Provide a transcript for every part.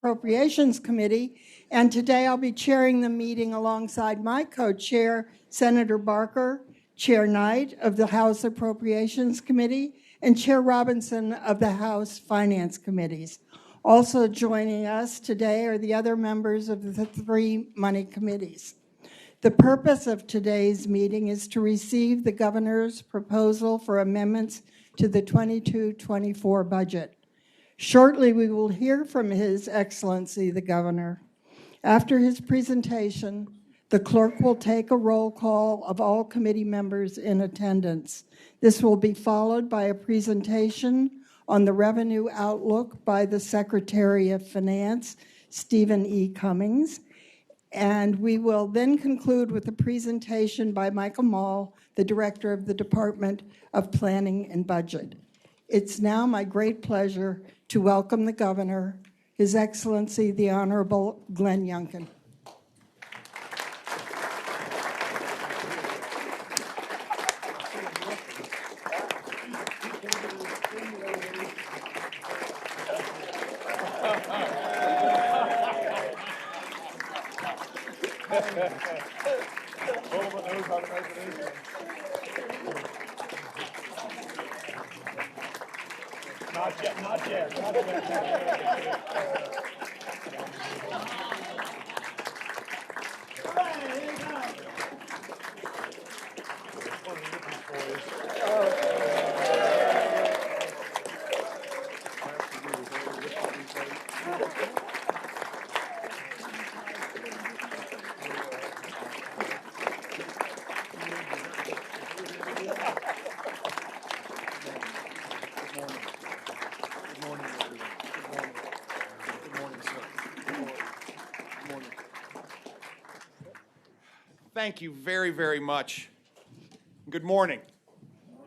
Appropriations Committee, and today I'll be chairing the meeting alongside my co-chair, Senator Barker, Chair Knight of the House Appropriations Committee, and Chair Robinson of the House Finance Committees. Also joining us today are the other members of the three money committees. The purpose of today's meeting is to receive the governor's proposal for amendments to the 22-24 budget. Shortly, we will hear from His Excellency, the Governor. After his presentation, the clerk will take a roll call of all committee members in attendance. This will be followed by a presentation on the revenue outlook by the Secretary of Finance, Stephen E. Cummings. And we will then conclude with a presentation by Michael Mall, the Director of the Department of Planning and Budget. It's now my great pleasure to welcome the Governor, His Excellency, the Honorable Glenn Youngkin. Not yet. Thank you very, very much. Good morning.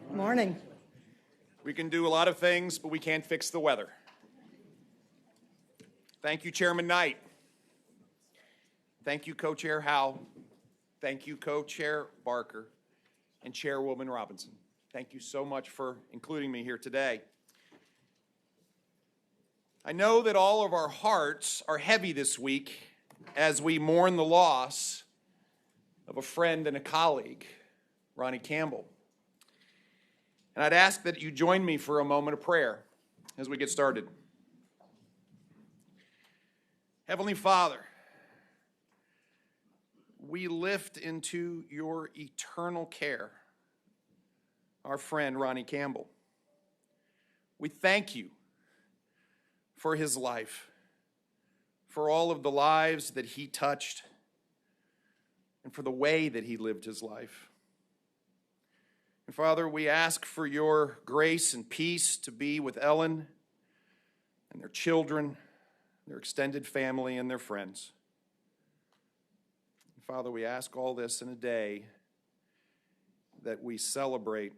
Good morning. We can do a lot of things, but we can't fix the weather. Thank you, Chairman Knight. Thank you, Co-Chair Howe. Thank you, Co-Chair Barker and Chairwoman Robinson. Thank you so much for including me here today. I know that all of our hearts are heavy this week as we mourn the loss of a friend and a colleague, Ronnie Campbell. And I'd ask that you join me for a moment of prayer as we get started. Heavenly Father, we lift into your eternal care our friend Ronnie Campbell. We thank you for his life, for all of the lives that he touched, and for the way that he lived his life. And Father, we ask for your grace and peace to be with Ellen and their children, their extended family, and their friends. And Father, we ask all this in a day that we celebrate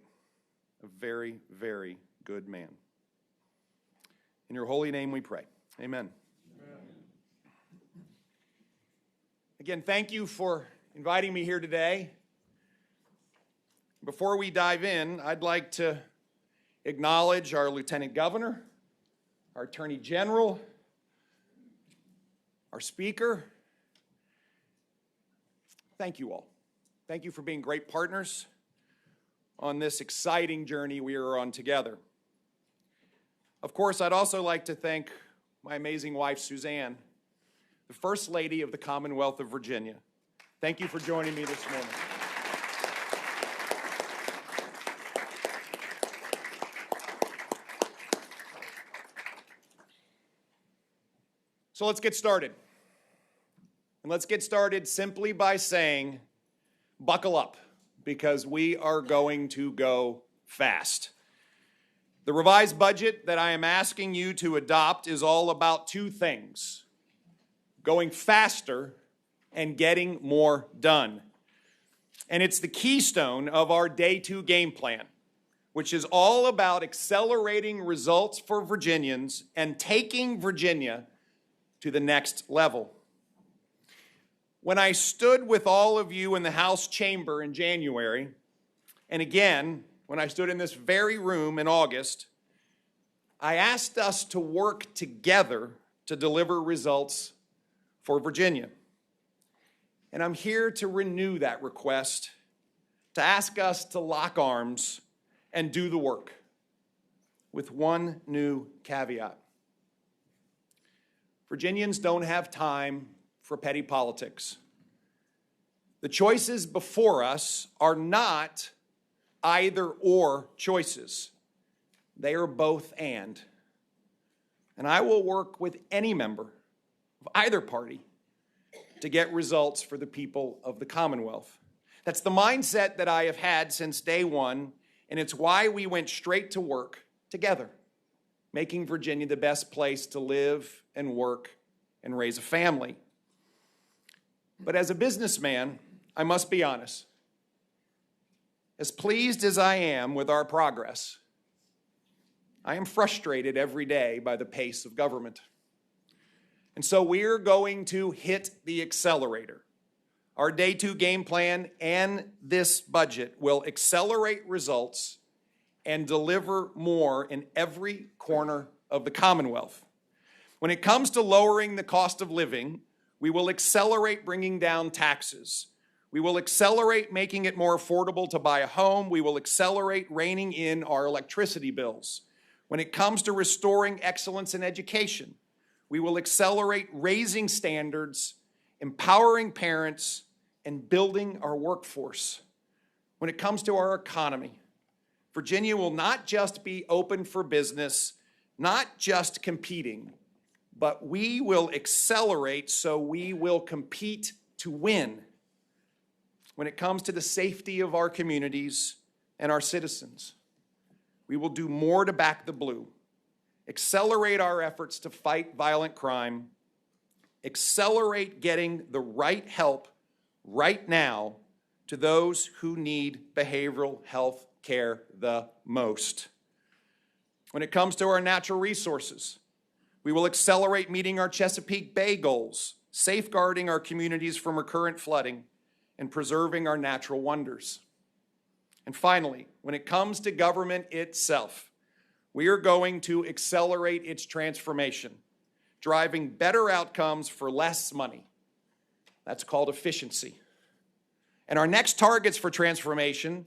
a very, very good man. In your holy name we pray. Amen. Again, thank you for inviting me here today. Before we dive in, I'd like to acknowledge our Lieutenant Governor, our Attorney General, our Speaker. Thank you all. Thank you for being great partners on this exciting journey we are on together. Of course, I'd also like to thank my amazing wife, Suzanne, the First Lady of the Commonwealth of Virginia. Thank you for joining me this morning. So let's get started. And let's get started simply by saying, buckle up, because we are going to go fast. The revised budget that I am asking you to adopt is all about two things: going faster and getting more done. And it's the keystone of our Day 2 game plan, which is all about accelerating results for Virginians and taking Virginia to the next level. When I stood with all of you in the House chamber in January, and again, when I stood in this very room in August, I asked us to work together to deliver results for Virginia. And I'm here to renew that request, to ask us to lock arms and do the work, with one new caveat. Virginians don't have time for petty politics. The choices before us are not either or choices. They are both and. And I will work with any member of either party to get results for the people of the Commonwealth. That's the mindset that I have had since day one, and it's why we went straight to work together, making Virginia the best place to live and work and raise a family. But as a businessman, I must be honest. As pleased as I am with our progress, I am frustrated every day by the pace of government. And so we're going to hit the accelerator. Our Day 2 game plan and this budget will accelerate results and deliver more in every corner of the Commonwealth. When it comes to lowering the cost of living, we will accelerate bringing down taxes. We will accelerate making it more affordable to buy a home. We will accelerate reining in our electricity bills. When it comes to restoring excellence in education, we will accelerate raising standards, empowering parents, and building our workforce. When it comes to our economy, Virginia will not just be open for business, not just competing, but we will accelerate so we will compete to win. When it comes to the safety of our communities and our citizens, we will do more to back the blue, accelerate our efforts to fight violent crime, accelerate getting the right help right now to those who need behavioral health care the most. When it comes to our natural resources, we will accelerate meeting our Chesapeake Bay goals, safeguarding our communities from recurrent flooding, and preserving our natural wonders. And finally, when it comes to government itself, we are going to accelerate its transformation, driving better outcomes for less money. That's called efficiency. And our next targets for transformation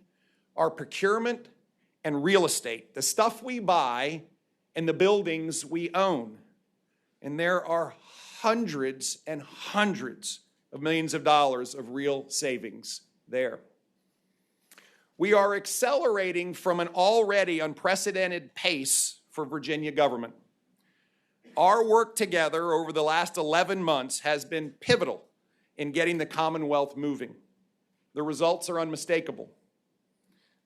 are procurement and real estate, the stuff we buy and the buildings we own. And there are hundreds and hundreds of millions of dollars of real savings there. We are accelerating from an already unprecedented pace for Virginia government. Our work together over the last 11 months has been pivotal in getting the Commonwealth moving. The results are unmistakable.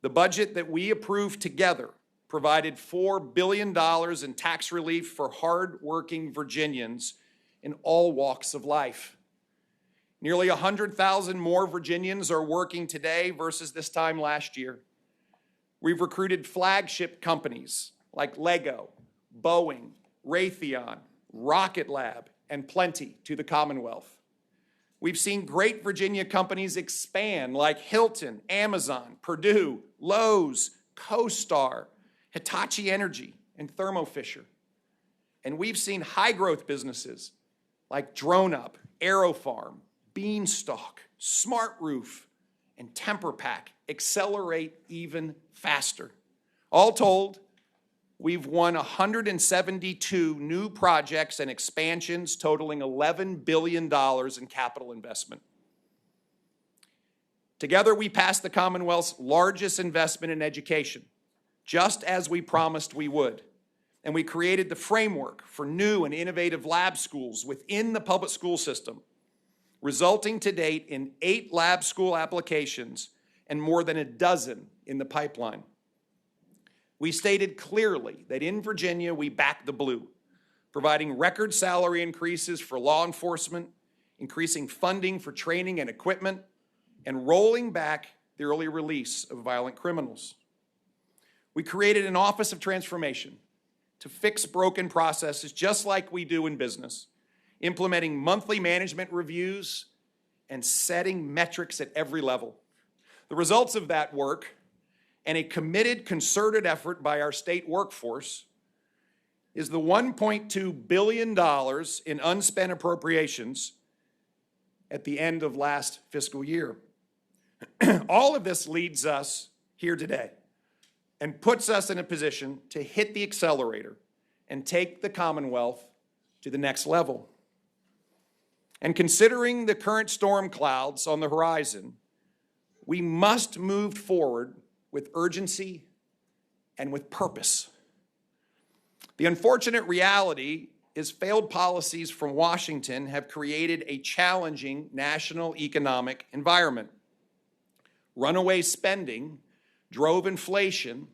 The budget that we approved together provided $4 billion in tax relief for hard-working Virginians in all walks of life. Nearly 100,000 more Virginians are working today versus this time last year. We've recruited flagship companies like Lego, Boeing, Raytheon, Rocket Lab, and Plenty to the Commonwealth. We've seen great Virginia companies expand like Hilton, Amazon, Purdue, Lowe's, CoStar, Hitachi Energy, and Thermo Fisher. And we've seen high-growth businesses like DroneUp, AeroFarm, Beanstalk, SmartRoof, and TemperPak accelerate even faster. All told, we've won 172 new projects and expansions totaling $11 billion in capital investment. Together, we passed the Commonwealth's largest investment in education, just as we promised we would. And we created the framework for new and innovative lab schools within the public school system, resulting to date in 8 lab school applications and more than a dozen in the pipeline. We stated clearly that in Virginia, we back the blue, providing record salary increases for law enforcement, increasing funding for training and equipment, and rolling back the early release of violent criminals. We created an Office of Transformation to fix broken processes just like we do in business, implementing monthly management reviews and setting metrics at every level. The results of that work and a committed, concerted effort by our state workforce is the $1.2 billion in unspent appropriations at the end of last fiscal year. All of this leads us here today and puts us in a position to hit the accelerator and take the Commonwealth to the next level. And considering the current storm clouds on the horizon, we must move forward with urgency and with purpose. The unfortunate reality is failed policies from Washington have created a challenging national economic environment. Runaway spending drove inflation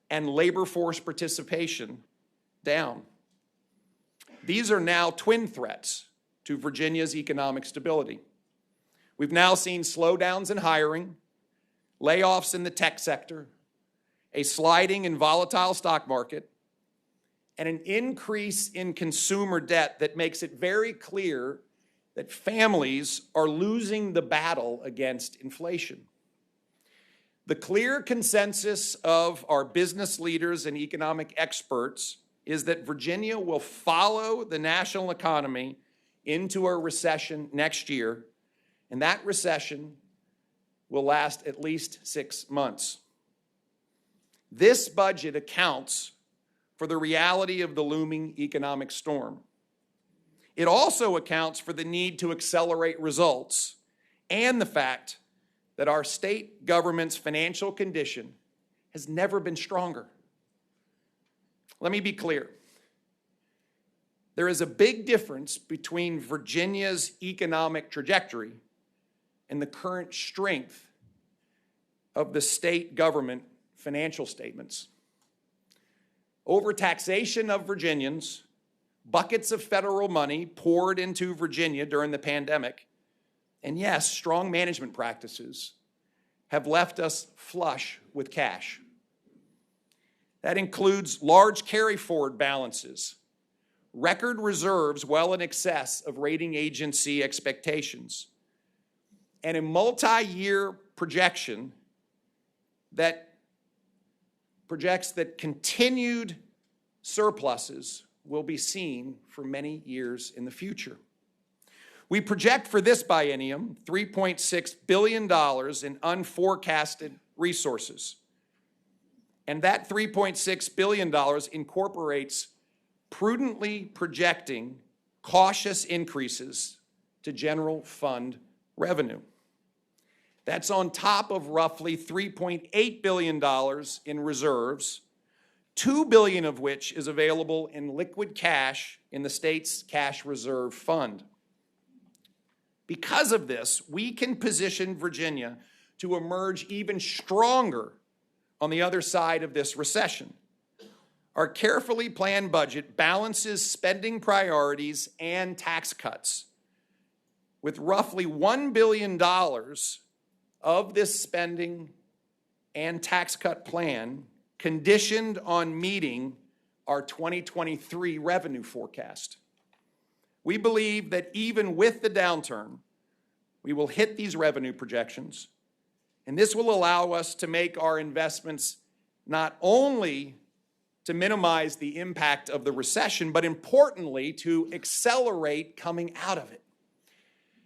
and labor force participation down. These are now twin threats to Virginia's economic stability. We've now seen slowdowns in hiring, layoffs in the tech sector, a sliding and volatile stock market, and an increase in consumer debt that makes it very clear that families are losing the battle against inflation. The clear consensus of our business leaders and economic experts is that Virginia will follow the national economy into a recession next year, and that recession will last at least 6 months. This budget accounts for the reality of the looming economic storm. It also accounts for the need to accelerate results and the fact that our state government's financial condition has never been stronger. Let me be clear. There is a big difference between Virginia's economic trajectory and the current strength of the state government financial statements. Overtaxation of Virginians, buckets of federal money poured into Virginia during the pandemic, and yes, strong management practices have left us flush with cash. That includes large carry-forward balances, record reserves well in excess of rating agency expectations, and a multi-year projection that projects that continued surpluses will be seen for many years in the future. We project for this biennium $3.6 billion in unforecasted resources. And that $3.6 billion incorporates prudently projecting cautious increases to general fund revenue. That's on top of roughly $3.8 billion in reserves, $2 billion of which is available in liquid cash in the state's cash reserve fund. Because of this, we can position Virginia to emerge even stronger on the other side of this recession. Our carefully planned budget balances spending priorities and tax cuts, with roughly $1 billion of this spending and tax cut plan conditioned on meeting our 2023 revenue forecast. We believe that even with the downturn, we will hit these revenue projections, and this will allow us to make our investments not only to minimize the impact of the recession, but importantly, to accelerate coming out of it.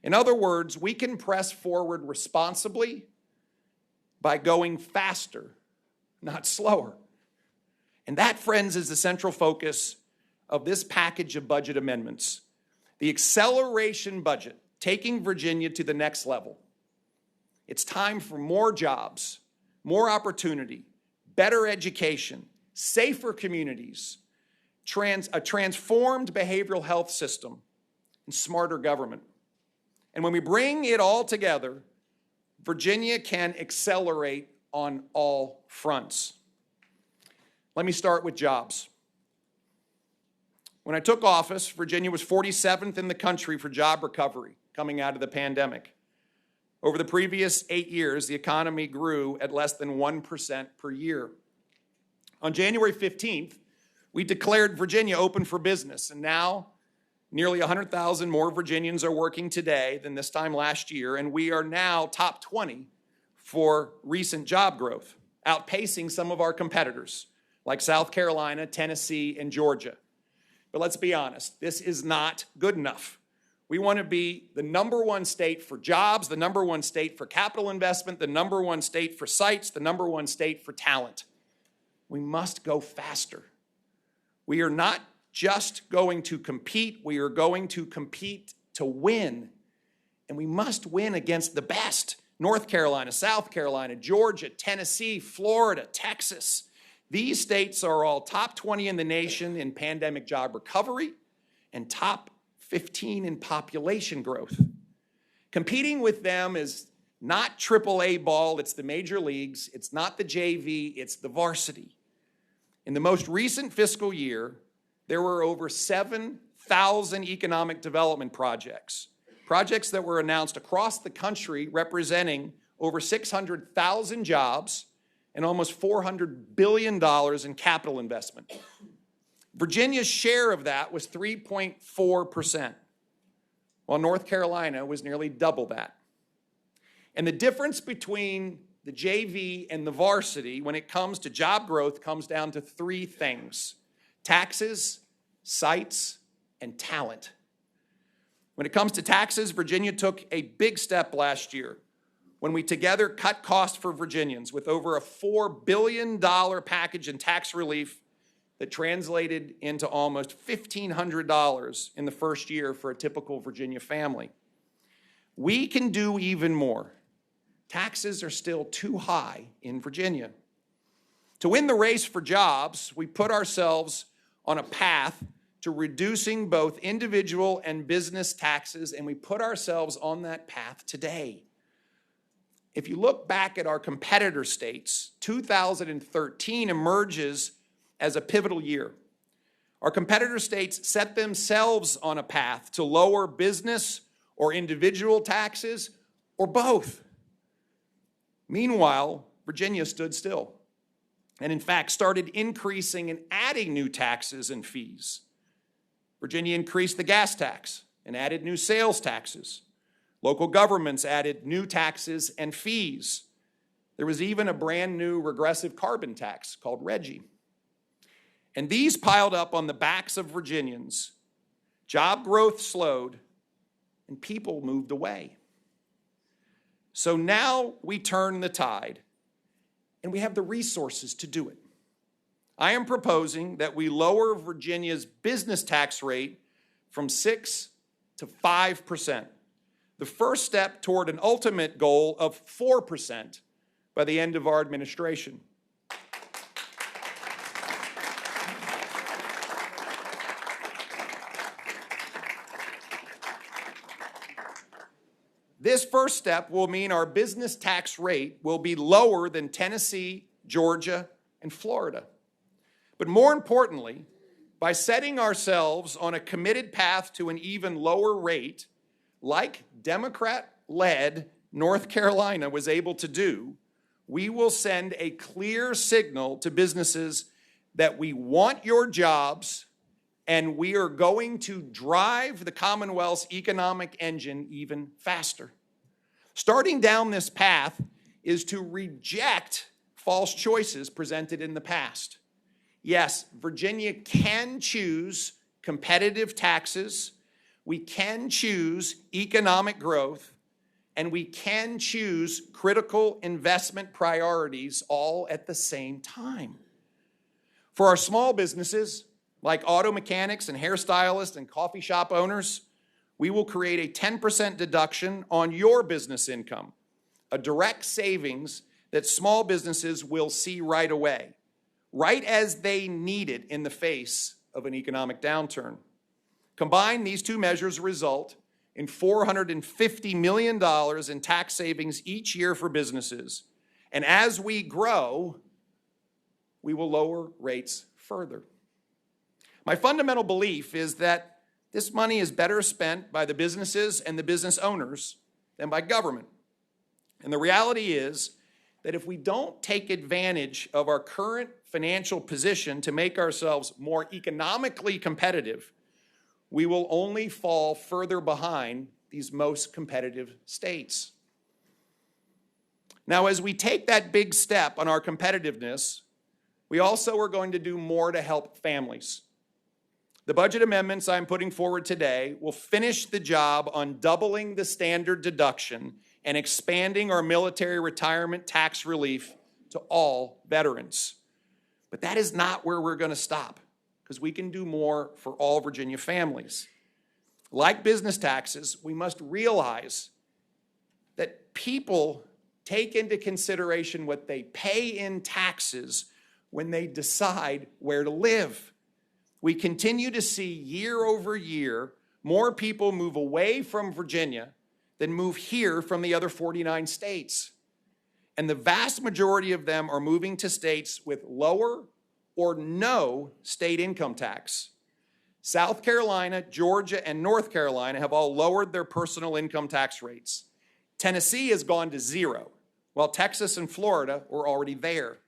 In other words, we can press forward responsibly by going faster, not slower. And that, friends, is the central focus of this package of budget amendments. The acceleration budget, taking Virginia to the next level. It's time for more jobs, more opportunity, better education, safer communities, a transformed behavioral health system, and smarter government. And when we bring it all together, Virginia can accelerate on all fronts. Let me start with jobs. When I took office, Virginia was 47th in the country for job recovery coming out of the pandemic. Over the previous 8 years, the economy grew at less than 1% per year. On January 15th, we declared Virginia open for business, and now nearly 100,000 more Virginians are working today than this time last year, and we are now top 20 for recent job growth, outpacing some of our competitors like South Carolina, Tennessee, and Georgia. But let's be honest, this is not good enough. We want to be the #1 state for jobs, the #1 state for capital investment, the #1 state for sites, the #1 state for talent. We must go faster. We are not just going to compete, we are going to compete to win. And we must win against the best. North Carolina, South Carolina, Georgia, Tennessee, Florida, Texas. These states are all top 20 in the nation in pandemic job recovery and top 15 in population growth. Competing with them is not AAA ball, it's the major leagues, it's not the JV, it's the varsity. In the most recent fiscal year, there were over 7,000 economic development projects that were announced across the country representing over 600,000 jobs and almost $400 billion in capital investment. Virginia's share of that was 3.4%, while North Carolina was nearly double that. And the difference between the JV and the varsity when it comes to job growth comes down to 3 things: taxes, sites, and talent. When it comes to taxes, Virginia took a big step last year when we together cut costs for Virginians with over a $4 billion package in tax relief that translated into almost $1,500 in the first year for a typical Virginia family. We can do even more. Taxes are still too high in Virginia. To win the race for jobs, we put ourselves on a path to reducing both individual and business taxes, and we put ourselves on that path today. If you look back at our competitor states, 2013 emerges as a pivotal year. Our competitor states set themselves on a path to lower business or individual taxes, or both. Meanwhile, Virginia stood still and in fact started increasing and adding new taxes and fees. Virginia increased the gas tax and added new sales taxes. Local governments added new taxes and fees. There was even a brand new regressive carbon tax called RGGI. And these piled up on the backs of Virginians. Job growth slowed and people moved away. So now we turn the tide and we have the resources to do it. I am proposing that we lower Virginia's business tax rate from 6% to 5%. The first step toward an ultimate goal of 4% by the end of our administration. This first step will mean our business tax rate will be lower than Tennessee, Georgia, and Florida. But more importantly, by setting ourselves on a committed path to an even lower rate, like Democrat-led North Carolina was able to do, we will send a clear signal to businesses that we want your jobs and we are going to drive the Commonwealth's economic engine even faster. Starting down this path is to reject false choices presented in the past. Yes, Virginia can choose competitive taxes, we can choose economic growth, and we can choose critical investment priorities all at the same time. For our small businesses, like auto mechanics and hairstylists and coffee shop owners, we will create a 10% deduction on your business income, a direct savings that small businesses will see right away, right as they need it in the face of an economic downturn. Combined, these two measures result in $450 million in tax savings each year for businesses. And as we grow, we will lower rates further. My fundamental belief is that this money is better spent by the businesses and the business owners than by government. And the reality is that if we don't take advantage of our current financial position to make ourselves more economically competitive, we will only fall further behind these most competitive states. Now, as we take that big step on our competitiveness, We also are going to do more to help families. The budget amendments I'm putting forward today will finish the job on doubling the standard deduction and expanding our military retirement tax relief to all veterans. But that is not where we're going to stop, because we can do more for all Virginia families. Like business taxes, we must realize that people take into consideration what they pay in taxes when they decide where to live. We continue to see year over year more people move away from Virginia than move here from the other 49 states. And the vast majority of them are moving to states with lower or no state income tax. South Carolina, Georgia, and North Carolina have all lowered their personal income tax rates. Tennessee has gone to 0, while Texas and Florida were already there,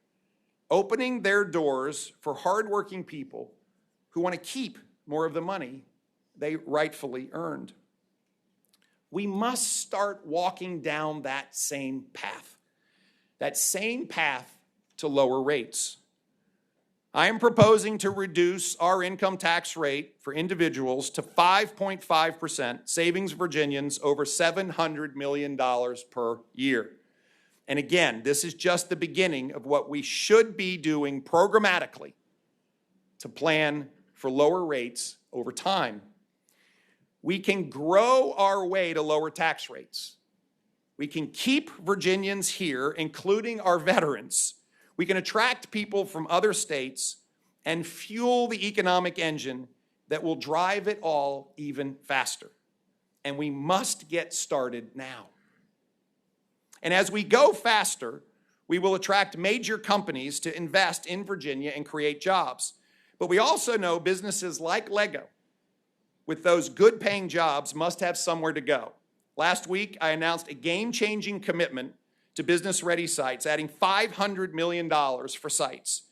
opening their doors for hardworking people who want to keep more of the money they rightfully earned. We must start walking down that same path to lower rates. I am proposing to reduce our income tax rate for individuals to 5.5%, saving Virginians over $700 million per year. And again, this is just the beginning of what we should be doing programmatically to plan for lower rates over time. We can grow our way to lower tax rates. We can keep Virginians here, including our veterans. We can attract people from other states and fuel the economic engine that will drive it all even faster. And we must get started now. And as we go faster, we will attract major companies to invest in Virginia and create jobs. But we also know businesses like Lego, with those good-paying jobs, must have somewhere to go. Last week, I announced a game-changing commitment to business-ready sites, adding $500 million for sites.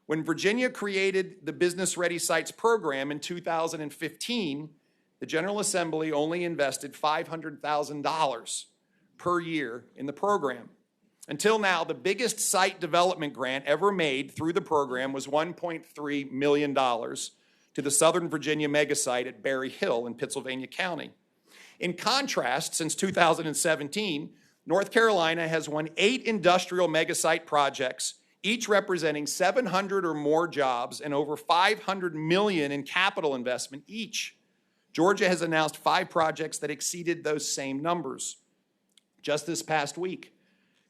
When Virginia created the Business Ready Sites program in 2015, the General Assembly only invested $500,000 per year in the program. Until now, the biggest site development grant ever made through the program was $1.3 million to the Southern Virginia megasite at Berry Hill in Pittsylvania County. In contrast, since 2017, North Carolina has won 8 industrial megasite projects, each representing 700 or more jobs and over $500 million in capital investment each. Georgia has announced 5 projects that exceeded those same numbers. Just this past week,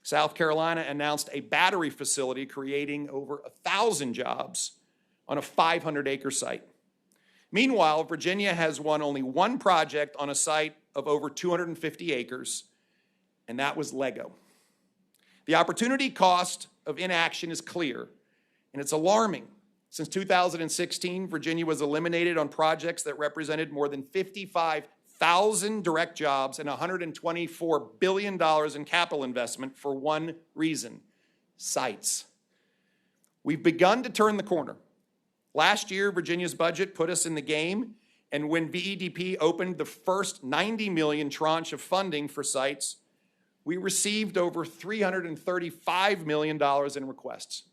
South Carolina announced a battery facility creating over 1,000 jobs on a 500-acre site. Meanwhile, Virginia has won only 1 project on a site of over 250 acres, and that was Lego. The opportunity cost of inaction is clear, and it's alarming. Since 2016, Virginia was eliminated on projects that represented more than 55,000 direct jobs and $124 billion in capital investment for one reason: sites. We've begun to turn the corner. Last year, Virginia's budget put us in the game, and when VEDP opened the first $90 million tranche of funding for sites, we received over $335 million in requests.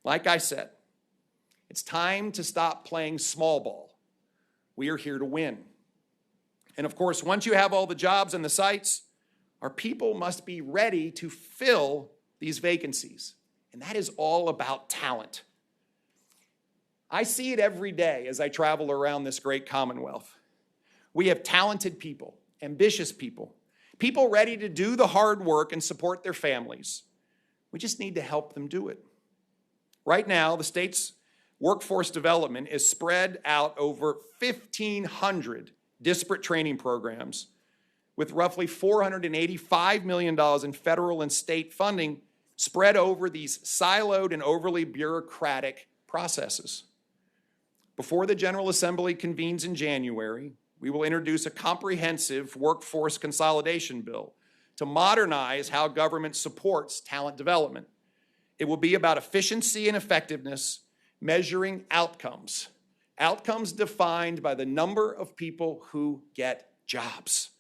Like I said, it's time to stop playing small ball. We are here to win. And of course, once you have all the jobs and the sites, our people must be ready to fill these vacancies. And that is all about talent. I see it every day as I travel around this great Commonwealth. We have talented people, ambitious people, people ready to do the hard work and support their families. We just need to help them do it. Right now, the state's workforce development is spread out over 1,500 disparate training programs with roughly $485 million in federal and state funding spread over these siloed and overly bureaucratic processes. Before the General Assembly convenes in January, we will introduce a comprehensive workforce consolidation bill to modernize how government supports talent development. It will be about efficiency and effectiveness, measuring outcomes defined by the number of people who get jobs.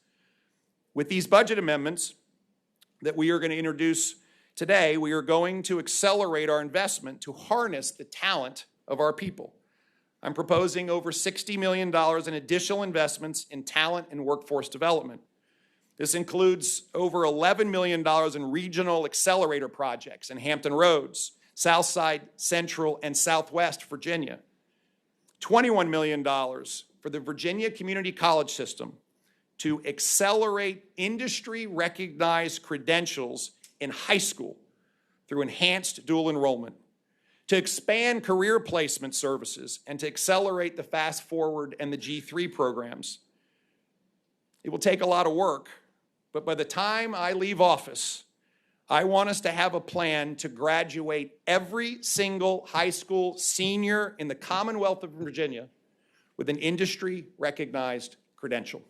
With these budget amendments that we are going to introduce Today, we are going to accelerate our investment to harness the talent of our people. I'm proposing over $60 million in additional investments in talent and workforce development. This includes over $11 million in regional accelerator projects in Hampton Roads, Southside, Central, and Southwest Virginia. $21 million for the Virginia Community College System to accelerate industry-recognized credentials in high school through enhanced dual enrollment, to expand career placement services, and to accelerate the Fast Forward and the G3 programs. It will take a lot of work, but by the time I leave office, I want us to have a plan to graduate every single high school senior in the Commonwealth of Virginia with an industry-recognized credential.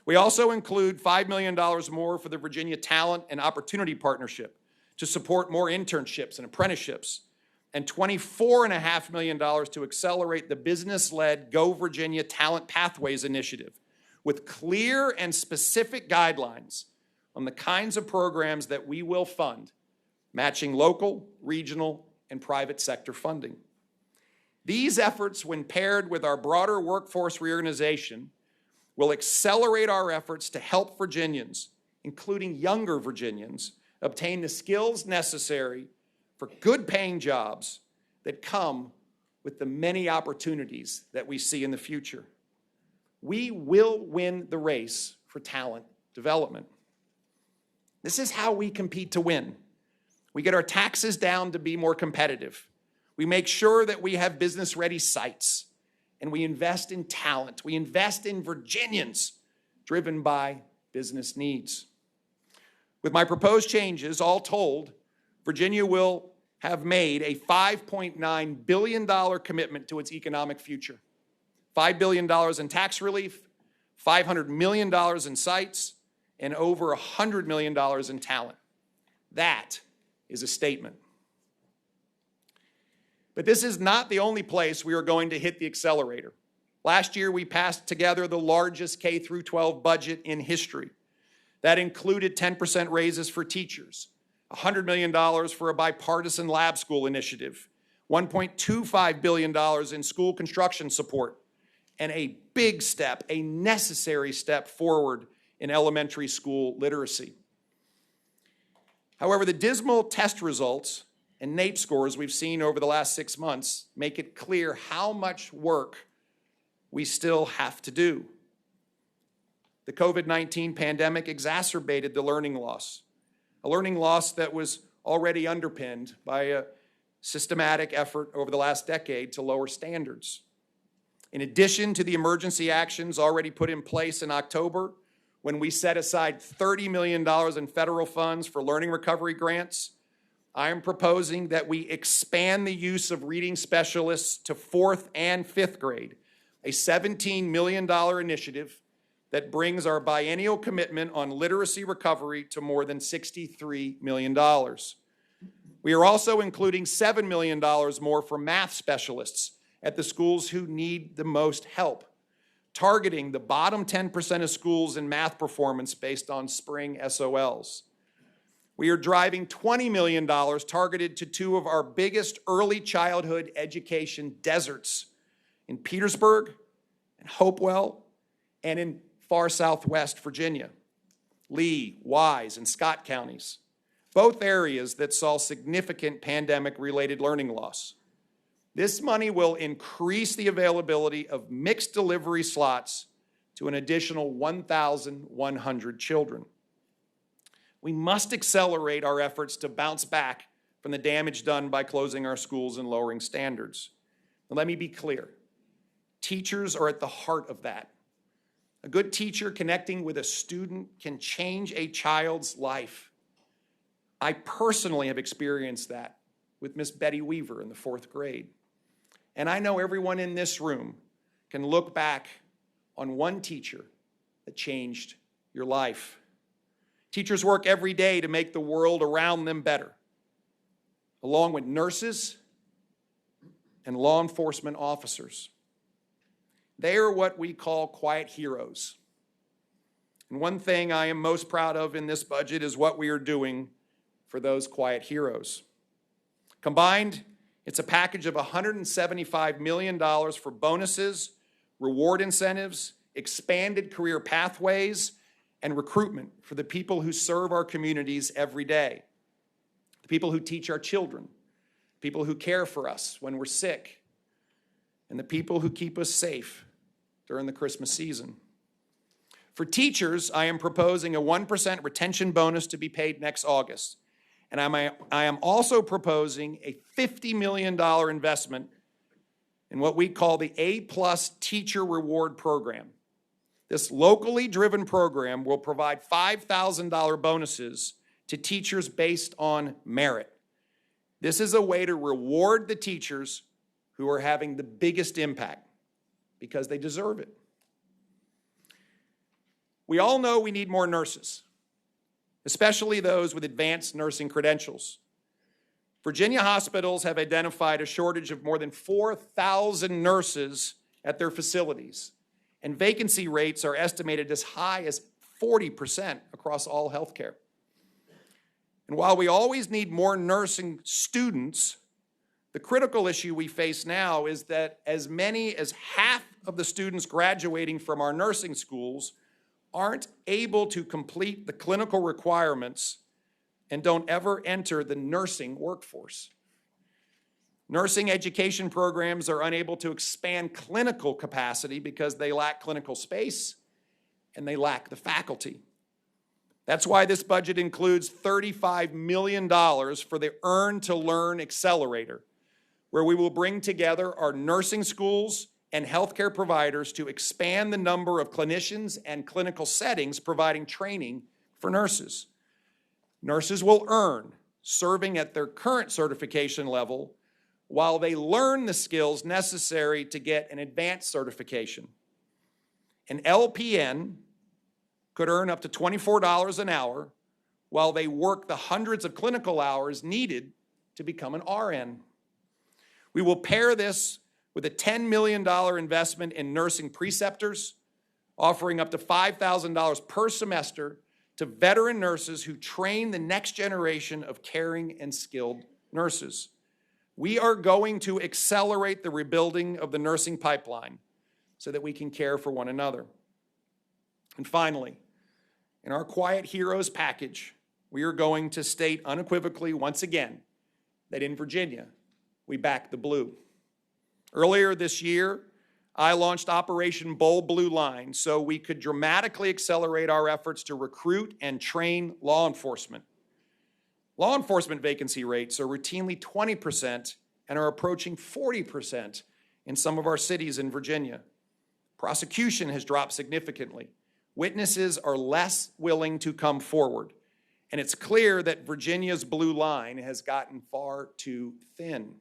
We also include $5 million more for the Virginia Talent and Opportunity Partnership to support more internships and apprenticeships, and $24.5 million to accelerate the business-led Go Virginia Talent Pathways Initiative with clear and specific guidelines on the kinds of programs that we will fund, matching local, regional, and private sector funding. These efforts, when paired with our broader workforce reorganization, will accelerate our efforts to help Virginians, including younger Virginians, obtain the skills necessary for good-paying jobs that come with the many opportunities that we see in the future. We will win the race for talent development. This is how we compete to win. We get our taxes down to be more competitive. We make sure that we have business-ready sites, and we invest in talent. We invest in Virginians driven by business needs. With my proposed changes, all told, Virginia will have made a $5.9 billion commitment to its economic future. $5 billion in tax relief, $500 million in sites, and over $100 million in talent. That is a statement. But this is not the only place we are going to hit the accelerator. Last year, we passed together the largest K-12 budget in history. That included 10% raises for teachers, $100 million for a bipartisan lab school initiative, $1.25 billion in school construction support, and a big step, a necessary step forward in elementary school literacy. However, the dismal test results and NAEP scores we've seen over the last 6 months make it clear how much work we still have to do. The COVID-19 pandemic exacerbated the learning loss, a learning loss that was already underpinned by a systematic effort over the last decade to lower standards. In addition to the emergency actions already put in place in October, when we set aside $30 million in federal funds for learning recovery grants, I am proposing that we expand the use of reading specialists to 4th and 5th grade, a $17 million initiative that brings our biennial commitment on literacy recovery to more than $63 million. We are also including $7 million more for math specialists at the schools who need the most help, targeting the bottom 10% of schools in math performance based on spring SOLs. We are driving $20 million targeted to 2 of our biggest early childhood education deserts in Petersburg and Hopewell and in far southwest Virginia, Lee, Wise, and Scott counties, both areas that saw significant pandemic-related learning loss. This money will increase the availability of mixed delivery slots to an additional 1,100 children. We must accelerate our efforts to bounce back from the damage done by closing our schools and lowering standards. Now, let me be clear. Teachers are at the heart of that. A good teacher connecting with a student can change a child's life. I personally have experienced that with Miss Betty Weaver in the 4th grade. And I know everyone in this room can look back on one teacher that changed your life. Teachers work every day to make the world around them better, along with nurses and law enforcement officers. They are what we call quiet heroes. And one thing I am most proud of in this budget is what we are doing for those quiet heroes. Combined, it's a package of $175 million for bonuses, reward incentives, expanded career pathways, and recruitment for the people who serve our communities every day, the people who teach our children, people who care for us when we're sick, and the people who keep us safe during the Christmas season. For teachers, I am proposing a 1% retention bonus to be paid next August. And I am also proposing a $50 million investment in what we call the A+ Teacher Reward Program. This locally driven program will provide $5,000 bonuses to teachers based on merit. This is a way to reward the teachers who are having the biggest impact because they deserve it. We all know we need more nurses, especially those with advanced nursing credentials. Virginia hospitals have identified a shortage of more than 4,000 nurses at their facilities, and vacancy rates are estimated as high as 40% across all healthcare. And while we always need more nursing students, the critical issue we face now is that as many as half of the students graduating from our nursing schools aren't able to complete the clinical requirements and don't ever enter the nursing workforce. Nursing education programs are unable to expand clinical capacity because they lack clinical space and they lack the faculty. That's why this budget includes $35 million for the Earn to Learn Accelerator, where we will bring together our nursing schools and healthcare providers to expand the number of clinicians and clinical settings providing training for nurses. Nurses will earn, serving at their current certification level, while they learn the skills necessary to get an advanced certification. An LPN could earn up to $24 an hour while they work the hundreds of clinical hours needed to become an RN. We will pair this with a $10 million investment in nursing preceptors, offering up to $5,000 per semester to veteran nurses who train the next generation of caring and skilled nurses. We are going to accelerate the rebuilding of the nursing pipeline so that we can care for one another. And finally, in our Quiet Heroes package, we are going to state unequivocally once again that in Virginia, we back the blue. Earlier this year, I launched Operation Bold Blue Line so we could dramatically accelerate our efforts to recruit and train law enforcement. Law enforcement vacancy rates are routinely 20% and are approaching 40% in some of our cities in Virginia. Prosecution has dropped significantly. Witnesses are less willing to come forward. And it's clear that Virginia's blue line has gotten far too thin.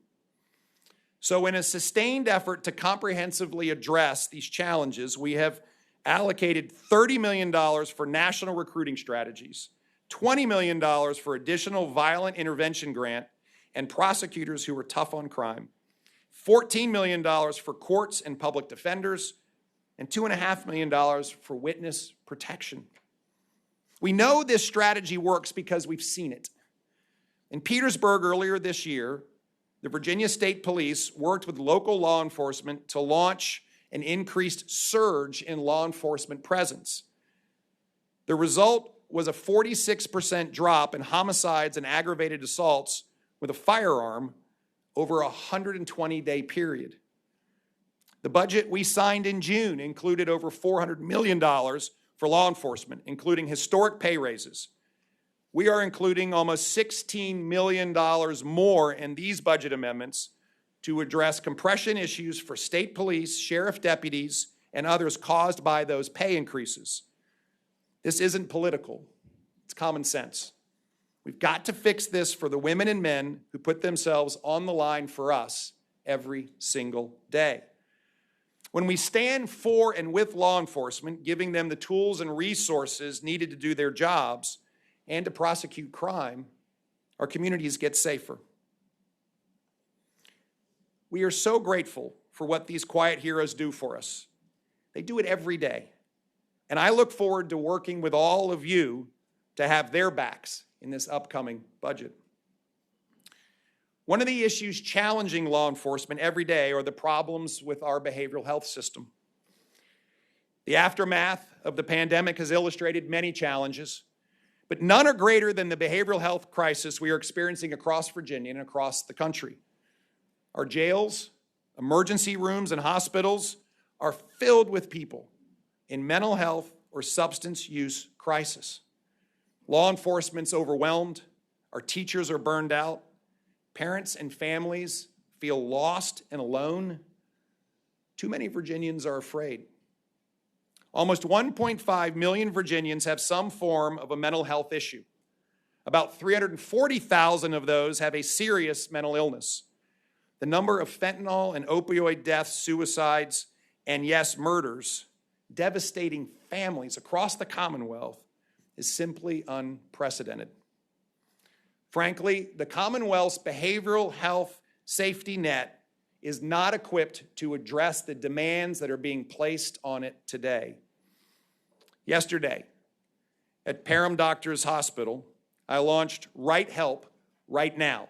So in a sustained effort to comprehensively address these challenges, we have allocated $30 million for national recruiting strategies, $20 million for additional violent intervention grant and prosecutors who are tough on crime, $14 million for courts and public defenders, and $2.5 million for witness protection. We know this strategy works because we've seen it. In Petersburg earlier this year, the Virginia State Police worked with local law enforcement to launch an increased surge in law enforcement presence. The result was a 46% drop in homicides and aggravated assaults with a firearm over a 120-day period. The budget we signed in June included over $400 million for law enforcement, including historic pay raises. We are including almost $16 million more in these budget amendments to address compression issues for state police, sheriff deputies, and others caused by those pay increases. This isn't political. It's common sense. We've got to fix this for the women and men who put themselves on the line for us every single day. When we stand for and with law enforcement, giving them the tools and resources needed to do their jobs and to prosecute crime, our communities get safer. We are so grateful for what these quiet heroes do for us. They do it every day. And I look forward to working with all of you to have their backs in this upcoming budget. One of the issues challenging law enforcement every day are the problems with our behavioral health system. The aftermath of the pandemic has illustrated many challenges, but none are greater than the behavioral health crisis we are experiencing across Virginia and across the country. Our jails, emergency rooms, and hospitals are filled with people in mental health or substance use crisis. Law enforcement's overwhelmed, our teachers are burned out, parents and families feel lost and alone. Too many Virginians are afraid. Almost 1.5 million Virginians have some form of a mental health issue. About 340,000 of those have a serious mental illness. The number of fentanyl and opioid deaths, suicides, and yes, murders, devastating families across the Commonwealth is simply unprecedented. Frankly, the Commonwealth's behavioral health safety net is not equipped to address the demands that are being placed on it today. Yesterday, at Parham Doctors Hospital, I launched Right Help Right Now,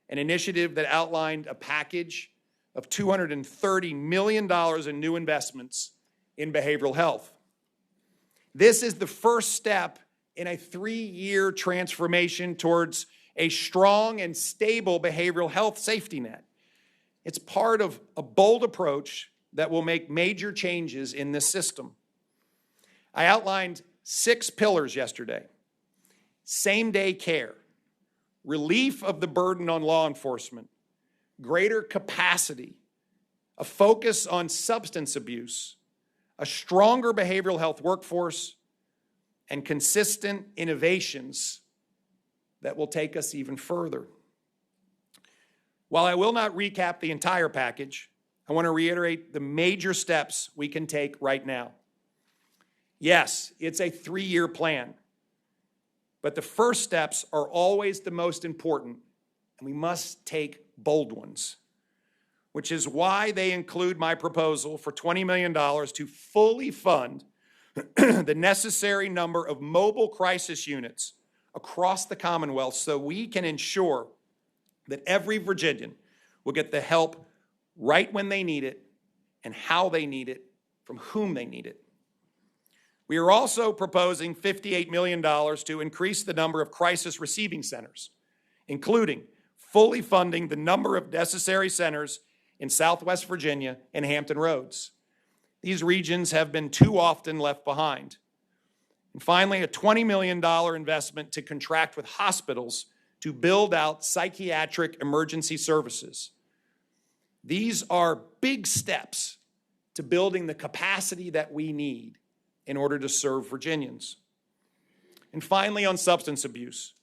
an initiative that outlined a package of $230 million in new investments in behavioral health. This is the first step in a 3-year transformation towards a strong and stable behavioral health safety net. It's part of a bold approach that will make major changes in this system. I outlined 6 pillars yesterday: same-day care, relief of the burden on law enforcement, greater capacity, a focus on substance abuse, a stronger behavioral health workforce, and consistent innovations that will take us even further. While I will not recap the entire package, I want to reiterate the major steps we can take right now. Yes, it's a 3-year plan, but the first steps are always the most important, and we must take bold ones, which is why they include my proposal for $20 million to fully fund the necessary number of mobile crisis units across the Commonwealth so we can ensure that every Virginian will get the help right when they need it and how they need it, from whom they need it. We are also proposing $58 million to increase the number of crisis receiving centers, including fully funding the number of necessary centers in Southwest Virginia and Hampton Roads. These regions have been too often left behind. And finally, a $20 million investment to contract with hospitals to build out psychiatric emergency services. These are big steps to building the capacity that we need in order to serve Virginians. And finally, on substance abuse,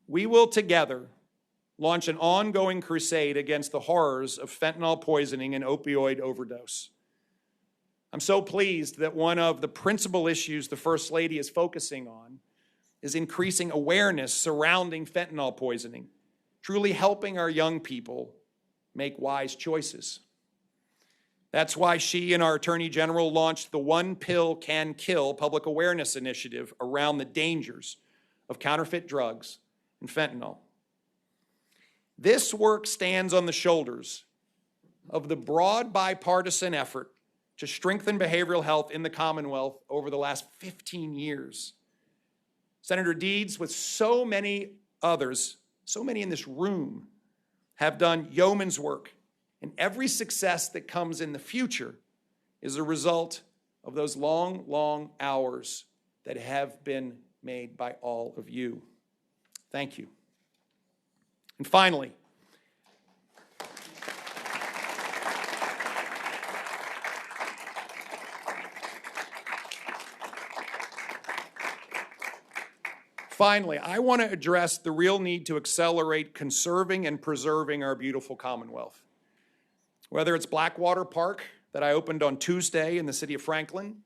we will together launch an ongoing crusade against the horrors of fentanyl poisoning and opioid overdose. I'm so pleased that one of the principal issues the First Lady is focusing on is increasing awareness surrounding fentanyl poisoning, truly helping our young people make wise choices. That's why she and our Attorney General launched the One Pill Can Kill public awareness initiative around the dangers of counterfeit drugs and fentanyl. This work stands on the shoulders of the broad bipartisan effort to strengthen behavioral health in the Commonwealth over the last 15 years. Senator Deeds, with so many others, so many in this room, have done yeoman's work, and every success that comes in the future is a result of those long, long hours that have been made by all of you. Thank you. And finally, I want to address the real need to accelerate conserving and preserving our beautiful Commonwealth. Whether it's Blackwater Park that I opened on Tuesday in the city of Franklin,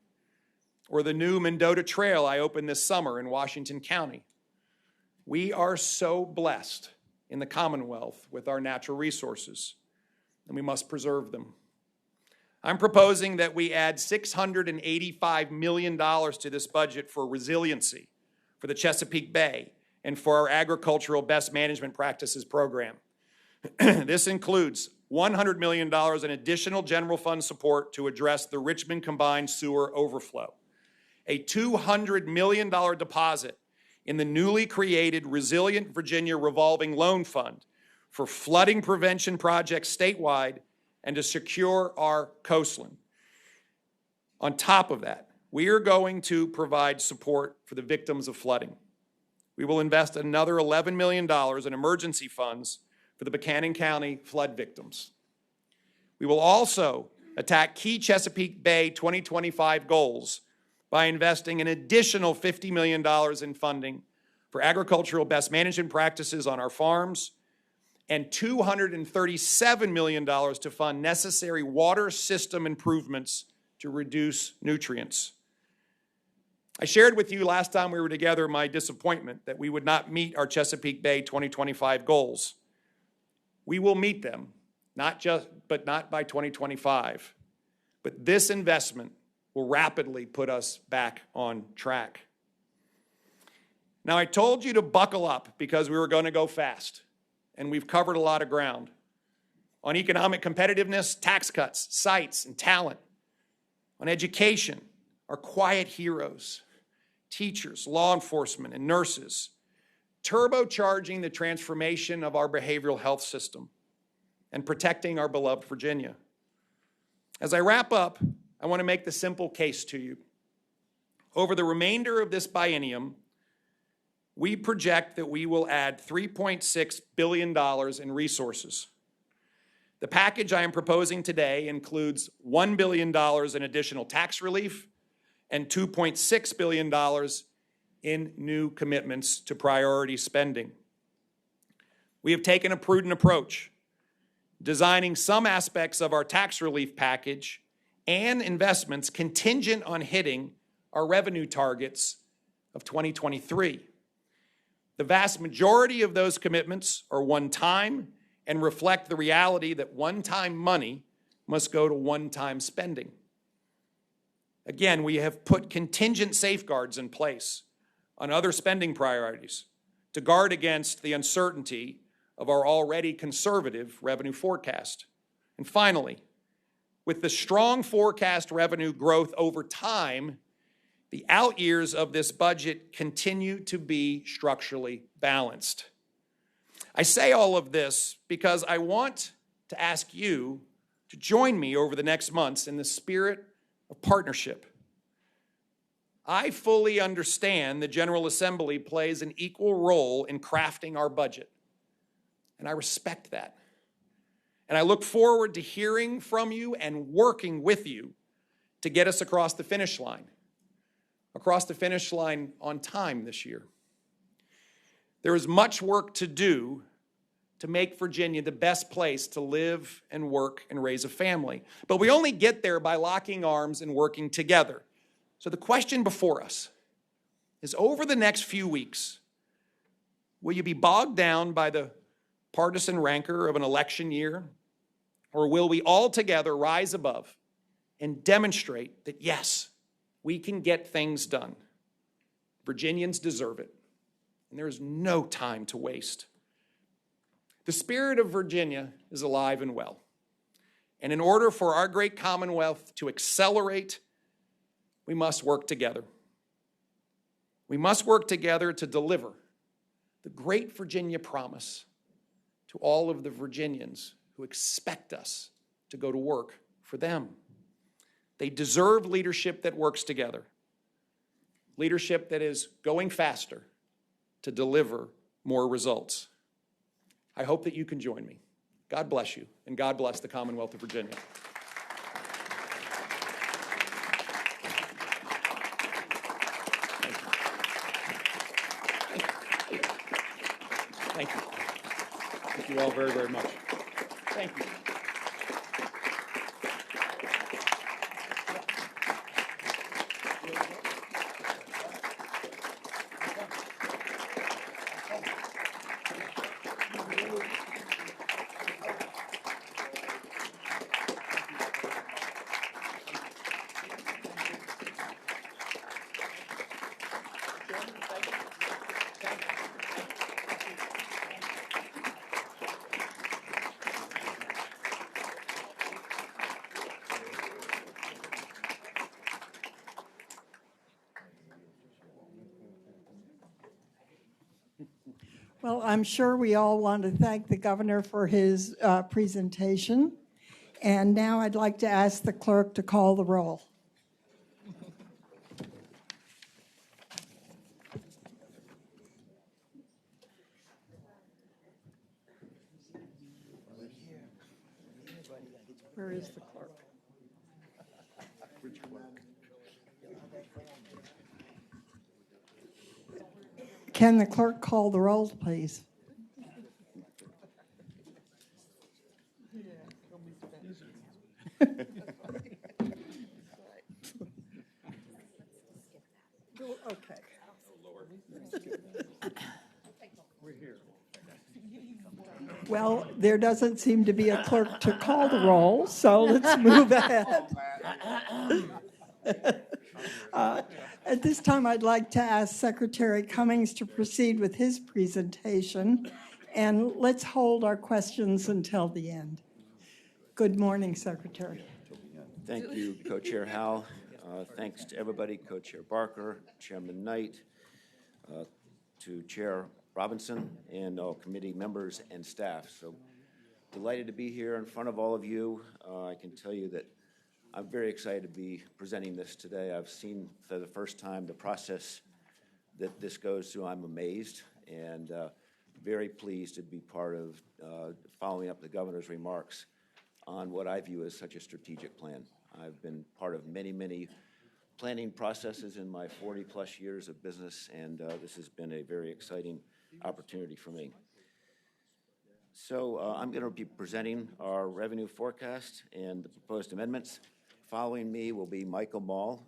or the new Mendota Trail I opened this summer in Washington County, we are so blessed in the Commonwealth with our natural resources, and we must preserve them. I'm proposing that we add $685 million to this budget for resiliency, for the Chesapeake Bay, and for our agricultural best management practices program. This includes $100 million in additional general fund support to address the Richmond combined sewer overflow, a $200 million deposit in the newly created Resilient Virginia Revolving Loan Fund for flooding prevention projects statewide and to secure our coastline. On top of that, we are going to provide support for the victims of flooding. We will invest another $11 million in emergency funds for the Buchanan County flood victims. We will also attack key Chesapeake Bay 2025 goals by investing an additional $50 million in funding for agricultural best management practices on our farms and $237 million to fund necessary water system improvements to reduce nutrients. I shared with you last time we were together my disappointment that we would not meet our Chesapeake Bay 2025 goals. We will meet them, not by 2025. But this investment will rapidly put us back on track. Now, I told you to buckle up because we were going to go fast, and we've covered a lot of ground. On economic competitiveness, tax cuts, sites, and talent. On education, our quiet heroes, teachers, law enforcement, and nurses, turbocharging the transformation of our behavioral health system and protecting our beloved Virginia. As I wrap up, I want to make the simple case to you. Over the remainder of this biennium, we project that we will add $3.6 billion in resources. The package I am proposing today includes $1 billion in additional tax relief and $2.6 billion in new commitments to priority spending. We have taken a prudent approach, designing some aspects of our tax relief package and investments contingent on hitting our revenue targets of 2023. The vast majority of those commitments are one-time and reflect the reality that one-time money must go to one-time spending. Again, we have put contingent safeguards in place on other spending priorities to guard against the uncertainty of our already conservative revenue forecast. And finally, with the strong forecast revenue growth over time, the out years of this budget continue to be structurally balanced. I say all of this because I want to ask you to join me over the next months in the spirit of partnership. I fully understand the General Assembly plays an equal role in crafting our budget, and I respect that. And I look forward to hearing from you and working with you to get us across the finish line on time this year. There is much work to do to make Virginia the best place to live and work and raise a family. But we only get there by locking arms and working together. So the question before us is, over the next few weeks, will you be bogged down by the partisan rancor of an election year? Or will we all together rise above and demonstrate that, yes, we can get things done? Virginians deserve it, and there is no time to waste. The spirit of Virginia is alive and well. And in order for our great Commonwealth to accelerate, we must work together. We must work together to deliver the great Virginia promise to all of the Virginians who expect us to go to work for them. They deserve leadership that works together, leadership that is going faster to deliver more results. I hope that you can join me. God bless you, and God bless the Commonwealth of Virginia. Thank you. Thank you all very, very much. Thank you. Well, I'm sure we all want to thank the governor for his presentation. And now I'd like to ask the clerk to call the roll. Where is the clerk? Can the clerk call the roll, please? Okay. Well, there doesn't seem to be a clerk to call the roll, so let's move ahead. At this time, I'd like to ask Secretary Cummings to proceed with his presentation, and let's hold our questions until the end. Good morning, Secretary. Thank you, Co-Chair Howell. Thanks to everybody, Co-Chair Barker, Chairman Knight, to Chair Robinson, and all committee members and staff. So delighted to be here in front of all of you. I can tell you that I'm very excited to be presenting this today. I've seen for the first time the process that this goes through. I'm amazed and very pleased to be part of following up the governor's remarks on what I view as such a strategic plan. I've been part of many, many planning processes in my 40-plus years of business, and this has been a very exciting opportunity for me. So I'm going to be presenting our revenue forecast and the proposed amendments. Following me will be Michael Mall,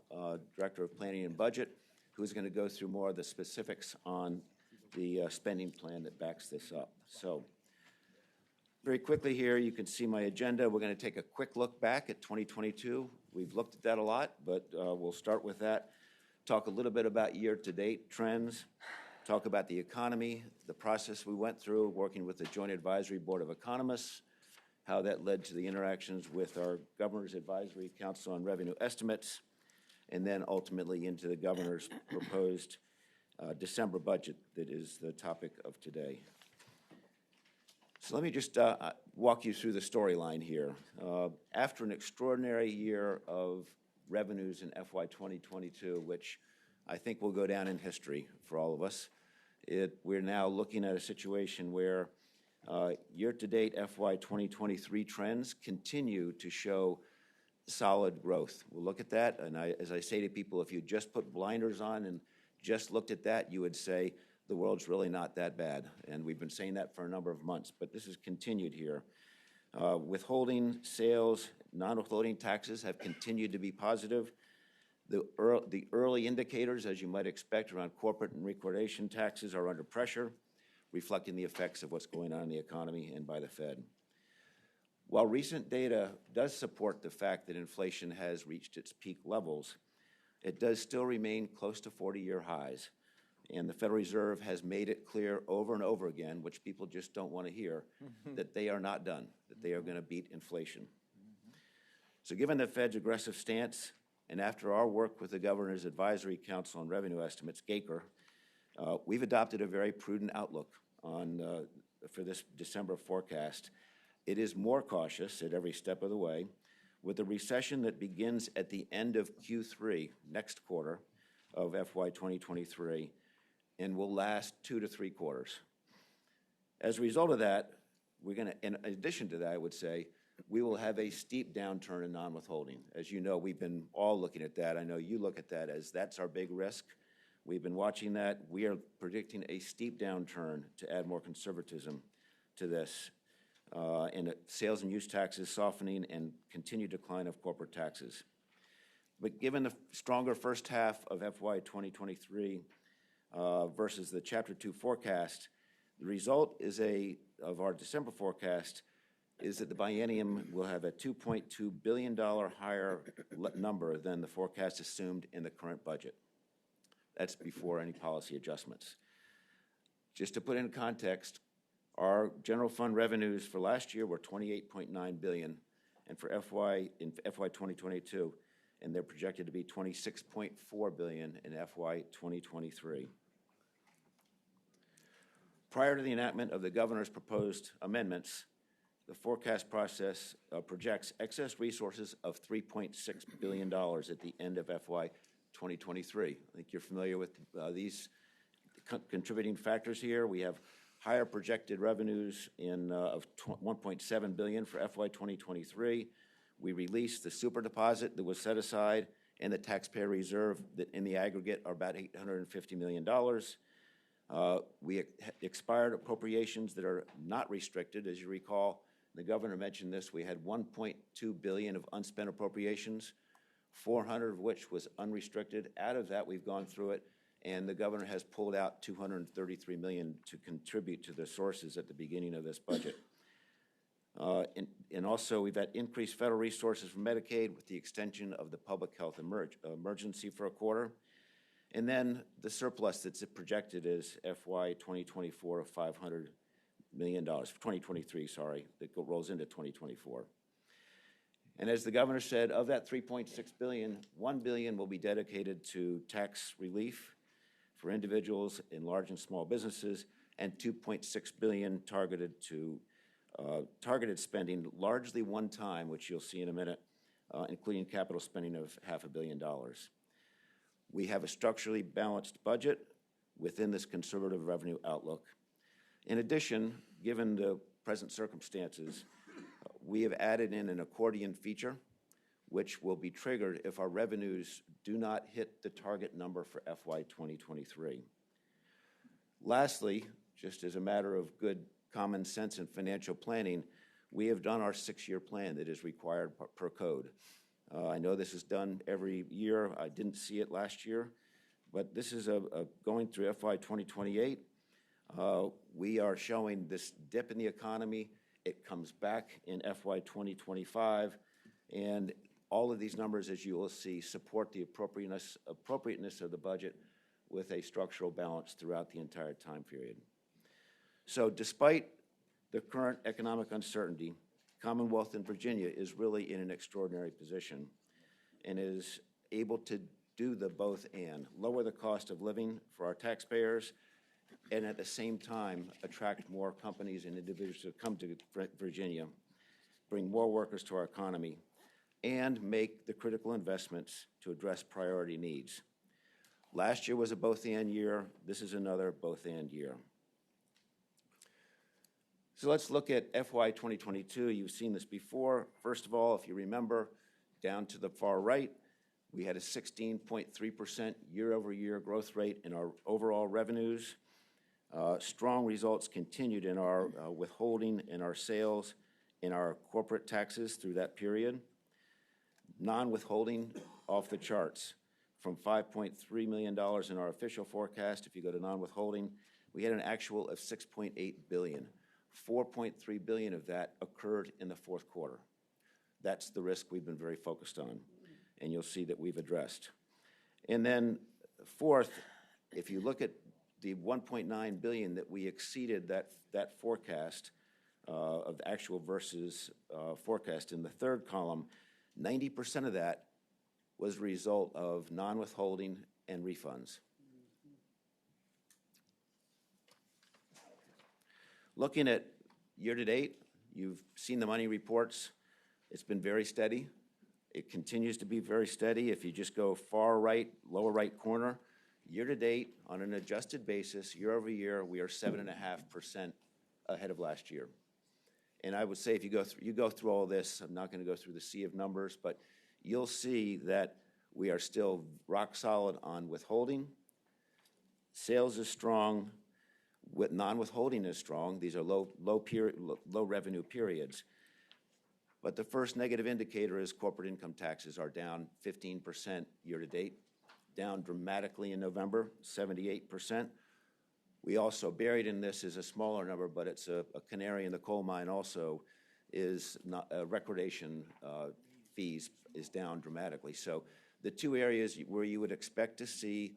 Director of Planning and Budget, who's going to go through more of the specifics on the spending plan that backs this up. So very quickly here, you can see my agenda. We're going to take a quick look back at 2022. We've looked at that a lot, but we'll start with that. Talk a little bit about year-to-date trends. Talk about the economy, the process we went through working with the Joint Advisory Board of Economists, how that led to the interactions with our Governor's Advisory Council on Revenue Estimates, and then ultimately into the governor's proposed December budget that is the topic of today. So let me just walk you through the storyline here. After an extraordinary year of revenues in FY 2022, which I think will go down in history for all of us, we're now looking at a situation where year-to-date FY 2023 trends continue to show solid growth. We'll look at that, and as I say to people, if you just put blinders on and just looked at that, you would say the world's really not that bad, and we've been saying that for a number of months, but this has continued here. Withholding sales, non-withholding taxes have continued to be positive. The early indicators, as you might expect, around corporate and recordation taxes are under pressure, reflecting the effects of what's going on in the economy and by the Fed. While recent data does support the fact that inflation has reached its peak levels, it does still remain close to 40-year highs. And the Federal Reserve has made it clear over and over again, which people just don't want to hear, that they are not done, that they are going to beat inflation. So given the Fed's aggressive stance, and after our work with the Governor's Advisory Council on Revenue Estimates, GACR, we've adopted a very prudent outlook for this December forecast. It is more cautious at every step of the way, with a recession that begins at the end of Q3, next quarter of FY 2023, and will last 2 to 3 quarters. As a result of that, we're going to, in addition to that, I would say, we will have a steep downturn in non-withholding. As you know, we've been all looking at that. I know you look at that as that's our big risk. We've been watching that. We are predicting a steep downturn to add more conservatism to this, and sales and use taxes softening and continued decline of corporate taxes. But given the stronger first half of FY 2023 versus the Chapter 2 forecast, the result of our December forecast is that the biennium will have a $2.2 billion higher number than the forecast assumed in the current budget. That's before any policy adjustments. Just to put in context, our general fund revenues for last year were $28.9 billion, and for FY 2022, and they're projected to be $26.4 billion in FY 2023. Prior to the enactment of the governor's proposed amendments, the forecast process projects excess resources of $3.6 billion at the end of FY 2023. I think you're familiar with these contributing factors here. We have higher projected revenues of $1.7 billion for FY 2023. We released the super deposit that was set aside and the taxpayer reserve that in the aggregate are about $850 million. We expired appropriations that are not restricted. As you recall, the governor mentioned this. We had $1.2 billion of unspent appropriations, 400 of which was unrestricted. Out of that, we've gone through it, and the governor has pulled out $233 million to contribute to the sources at the beginning of this budget. And also, we've had increased federal resources for Medicaid with the extension of the public health emergency for a quarter. And then the surplus that's projected is FY 2024 of $500 million, 2023, sorry, that rolls into 2024. And as the governor said, of that $3.6 billion, $1 billion will be dedicated to tax relief for individuals in large and small businesses, and $2.6 billion targeted to targeted spending, largely one time, which you'll see in a minute, including capital spending of $500 million. We have a structurally balanced budget within this conservative revenue outlook. In addition, given the present circumstances, we have added in an accordion feature, which will be triggered if our revenues do not hit the target number for FY 2023. Lastly, just as a matter of good common sense and financial planning, we have done our 6-year plan that is required per code. I know this is done every year. I didn't see it last year, but this is going through FY 2028. We are showing this dip in the economy. It comes back in FY 2025, and all of these numbers, as you will see, support the appropriateness of the budget with a structural balance throughout the entire time period. So despite the current economic uncertainty, Commonwealth in Virginia is really in an extraordinary position and is able to do the both and, lower the cost of living for our taxpayers and at the same time attract more companies and individuals to come to Virginia, bring more workers to our economy, and make the critical investments to address priority needs. Last year was a both-and year. This is another both-and year. So let's look at FY 2022. You've seen this before. First of all, if you remember, down to the far right, we had a 16.3% year-over-year growth rate in our overall revenues. Strong results continued in our withholding, in our sales, in our corporate taxes through that period. Non-withholding off the charts, from $5.3 million in our official forecast. If you go to non-withholding, we had an actual of $6.8 billion. $4.3 billion of that occurred in the fourth quarter. That's the risk we've been very focused on, and you'll see that we've addressed. And then fourth, if you look at the $1.9 billion that we exceeded that forecast of the actual versus forecast in the third column, 90% of that was a result of non-withholding and refunds. Looking at year-to-date, you've seen the money reports. It's been very steady. It continues to be very steady. If you just go far right, lower right corner, year-to-date, on an adjusted basis, year-over-year, we are 7.5% ahead of last year. And I would say if you go through all this, I'm not going to go through the sea of numbers, but you'll see that we are still rock solid on withholding. Sales is strong. With non-withholding is strong. These are low revenue periods. But the first negative indicator is corporate income taxes are down 15% year-to-date, down dramatically in November, 78%. We also, buried in this is a smaller number, but it's a canary in the coal mine also, is recordation fees is down dramatically. So the two areas where you would expect to see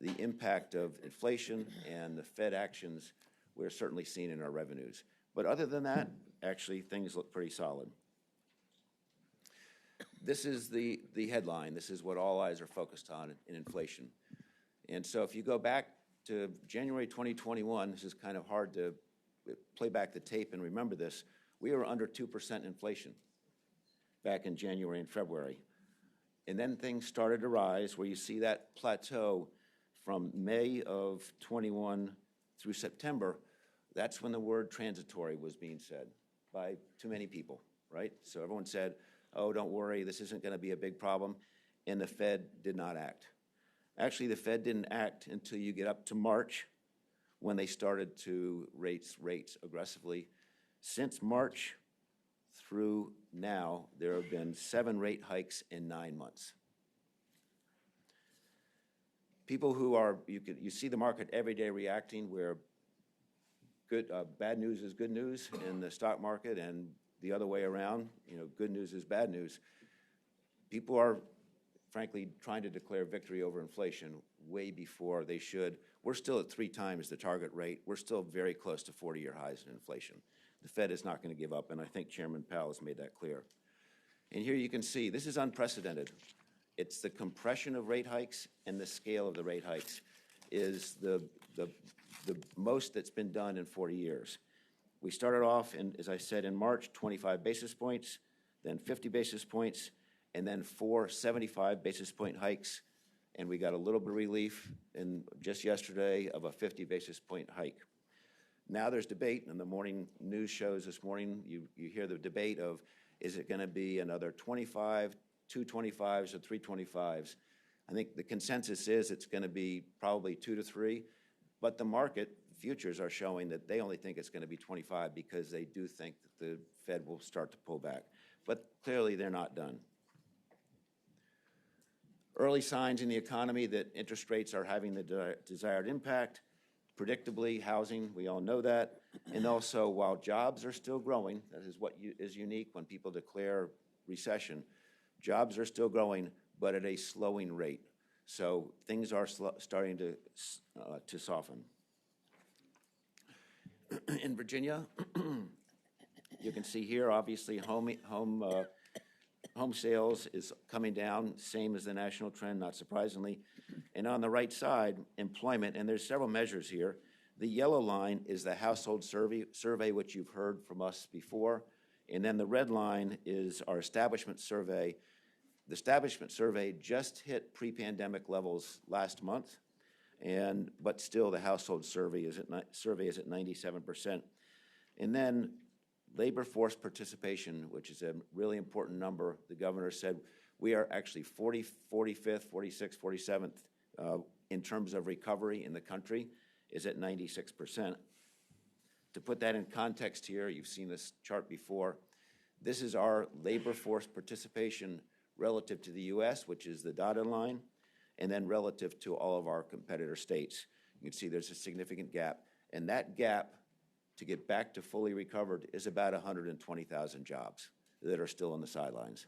the impact of inflation and the Fed actions, we're certainly seeing in our revenues. But other than that, actually, things look pretty solid. This is the headline. This is what all eyes are focused on in inflation. And so if you go back to January 2021, this is kind of hard to play back the tape and remember this, we were under 2% inflation back in January and February. And then things started to rise where you see that plateau from May of 21 through September. That's when the word transitory was being said by too many people, right? So everyone said, oh, don't worry, this isn't going to be a big problem. And the Fed did not act. Actually, the Fed didn't act until you get up to March when they started to raise rates aggressively. Since March through now, there have been 7 rate hikes in 9 months. People who are, you see the market every day reacting where bad news is good news in the stock market and the other way around, good news is bad news. People are, frankly, trying to declare victory over inflation way before they should. We're still at 3 times the target rate. We're still very close to 40-year highs in inflation. The Fed is not going to give up, and I think Chairman Powell has made that clear. And here you can see, this is unprecedented. It's the compression of rate hikes and the scale of the rate hikes is the most that's been done in 40 years. We started off, as I said, in March, 25 basis points, then 50 basis points, and then 4 75 basis point hikes, and we got a little bit of relief just yesterday of a 50 basis point hike. Now there's debate, and the morning news shows this morning, you hear the debate of, is it going to be another 25, 2 25s, or 3 25s? I think the consensus is it's going to be probably 2 to 3, but the market futures are showing that they only think it's going to be 25 because they do think that the Fed will start to pull back. But clearly they're not done. Early signs in the economy that interest rates are having the desired impact. Predictably, housing, we all know that. And also, while jobs are still growing, that is what is unique when people declare recession, jobs are still growing, but at a slowing rate. So things are starting to soften. In Virginia, you can see here, obviously, home sales is coming down, same as the national trend, not surprisingly. And on the right side, employment, and there's several measures here. The yellow line is the household survey, which you've heard from us before. And then the red line is our establishment survey. The establishment survey just hit pre-pandemic levels last month, but still the household survey is at 97%. And then labor force participation, which is a really important number. The governor said we are actually 45th, 46th, 47th in terms of recovery in the country, is at 96%. To put that in context here, you've seen this chart before. This is our labor force participation relative to the U.S., which is the dotted line, and then relative to all of our competitor states. You can see there's a significant gap, and that gap to get back to fully recovered is about 120,000 jobs that are still on the sidelines.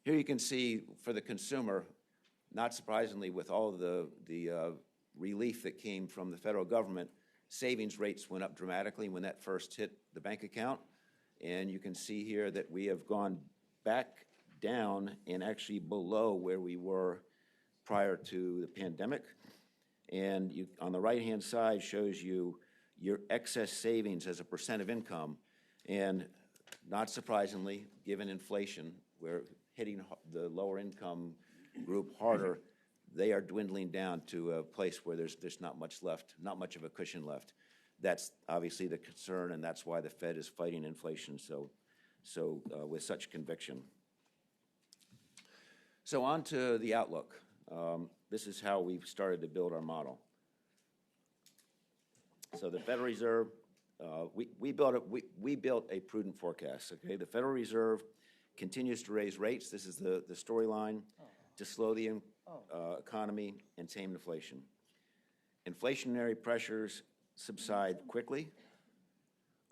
Here you can see for the consumer, not surprisingly, with all of the relief that came from the federal government, savings rates went up dramatically when that first hit the bank account. And you can see here that we have gone back down and actually below where we were prior to the pandemic. And on the right-hand side shows you your excess savings as a percent of income. And not surprisingly, given inflation, we're hitting the lower income group harder. They are dwindling down to a place where there's not much left, not much of a cushion left. That's obviously the concern, and that's why the Fed is fighting inflation so with such conviction. So on to the outlook. This is how we've started to build our model. So the Federal Reserve, we built a prudent forecast. Okay, the Federal Reserve continues to raise rates. This is the storyline to slow the economy and tame inflation. Inflationary pressures subside quickly,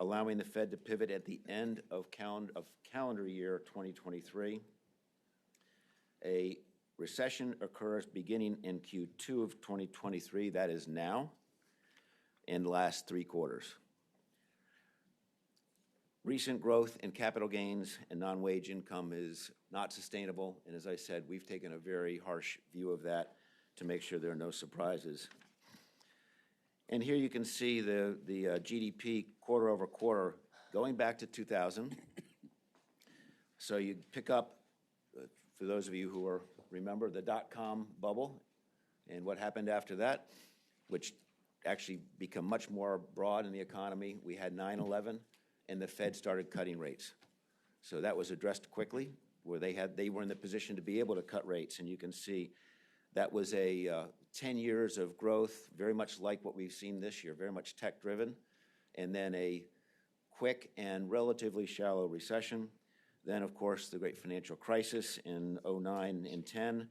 allowing the Fed to pivot at the end of calendar year 2023. A recession occurs beginning in Q2 of 2023, that is now, and lasts 3 quarters. recent growth in capital gains and non-wage income is not sustainable, and as I said, we've taken a very harsh view of that to make sure there are no surprises. And here you can see the GDP quarter over quarter going back to 2000. So you pick up, for those of you who remember the dot-com bubble and what happened after that, which actually become much more broad in the economy. We had 9/11, and the Fed started cutting rates. So that was addressed quickly, where they were in the position to be able to cut rates. And you can see that was a 10 years of growth, very much like what we've seen this year, very much tech-driven, and then a quick and relatively shallow recession. Then, of course, the great financial crisis in 2009 and 10,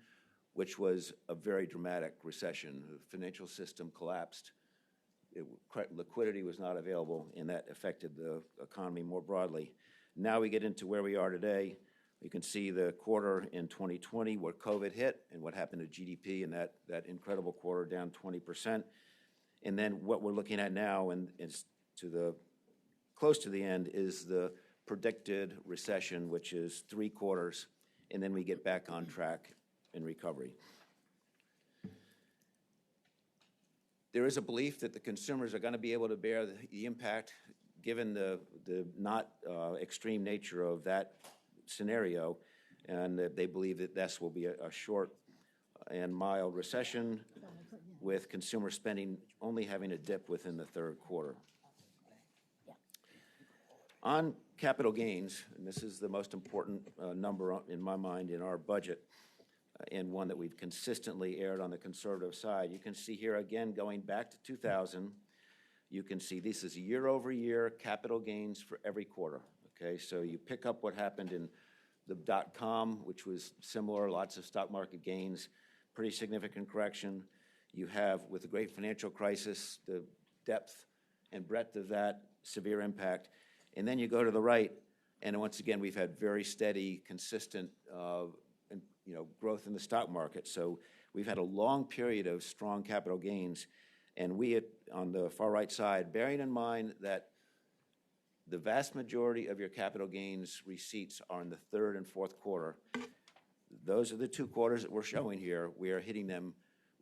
which was a very dramatic recession. The financial system collapsed. Liquidity was not available, and that affected the economy more broadly. Now we get into where we are today. You can see the quarter in 2020 where COVID hit and what happened to GDP in that incredible quarter, down 20%. And then what we're looking at now, and is close to the end, is the predicted recession, which is 3 quarters, and then we get back on track in recovery. There is a belief that the consumers are going to be able to bear the impact, given the not extreme nature of that scenario, and that they believe that this will be a short and mild recession, with consumer spending only having a dip within the 3rd quarter. On capital gains, and this is the most important number in my mind in our budget, and one that we've consistently erred on the conservative side. You can see here again, going back to 2000, you can see this is year-over-year capital gains for every quarter, okay? So you pick up what happened in the dot-com, which was similar, lots of stock market gains, pretty significant correction. You have, with the great financial crisis, the depth and breadth of that severe impact. And then you go to the right, and once again, we've had very steady, consistent growth in the stock market. So we've had a long period of strong capital gains, and on the far right side, bearing in mind that the vast majority of your capital gains receipts are in the 3rd and 4th quarter. Those are the 2 quarters that we're showing here. We are hitting them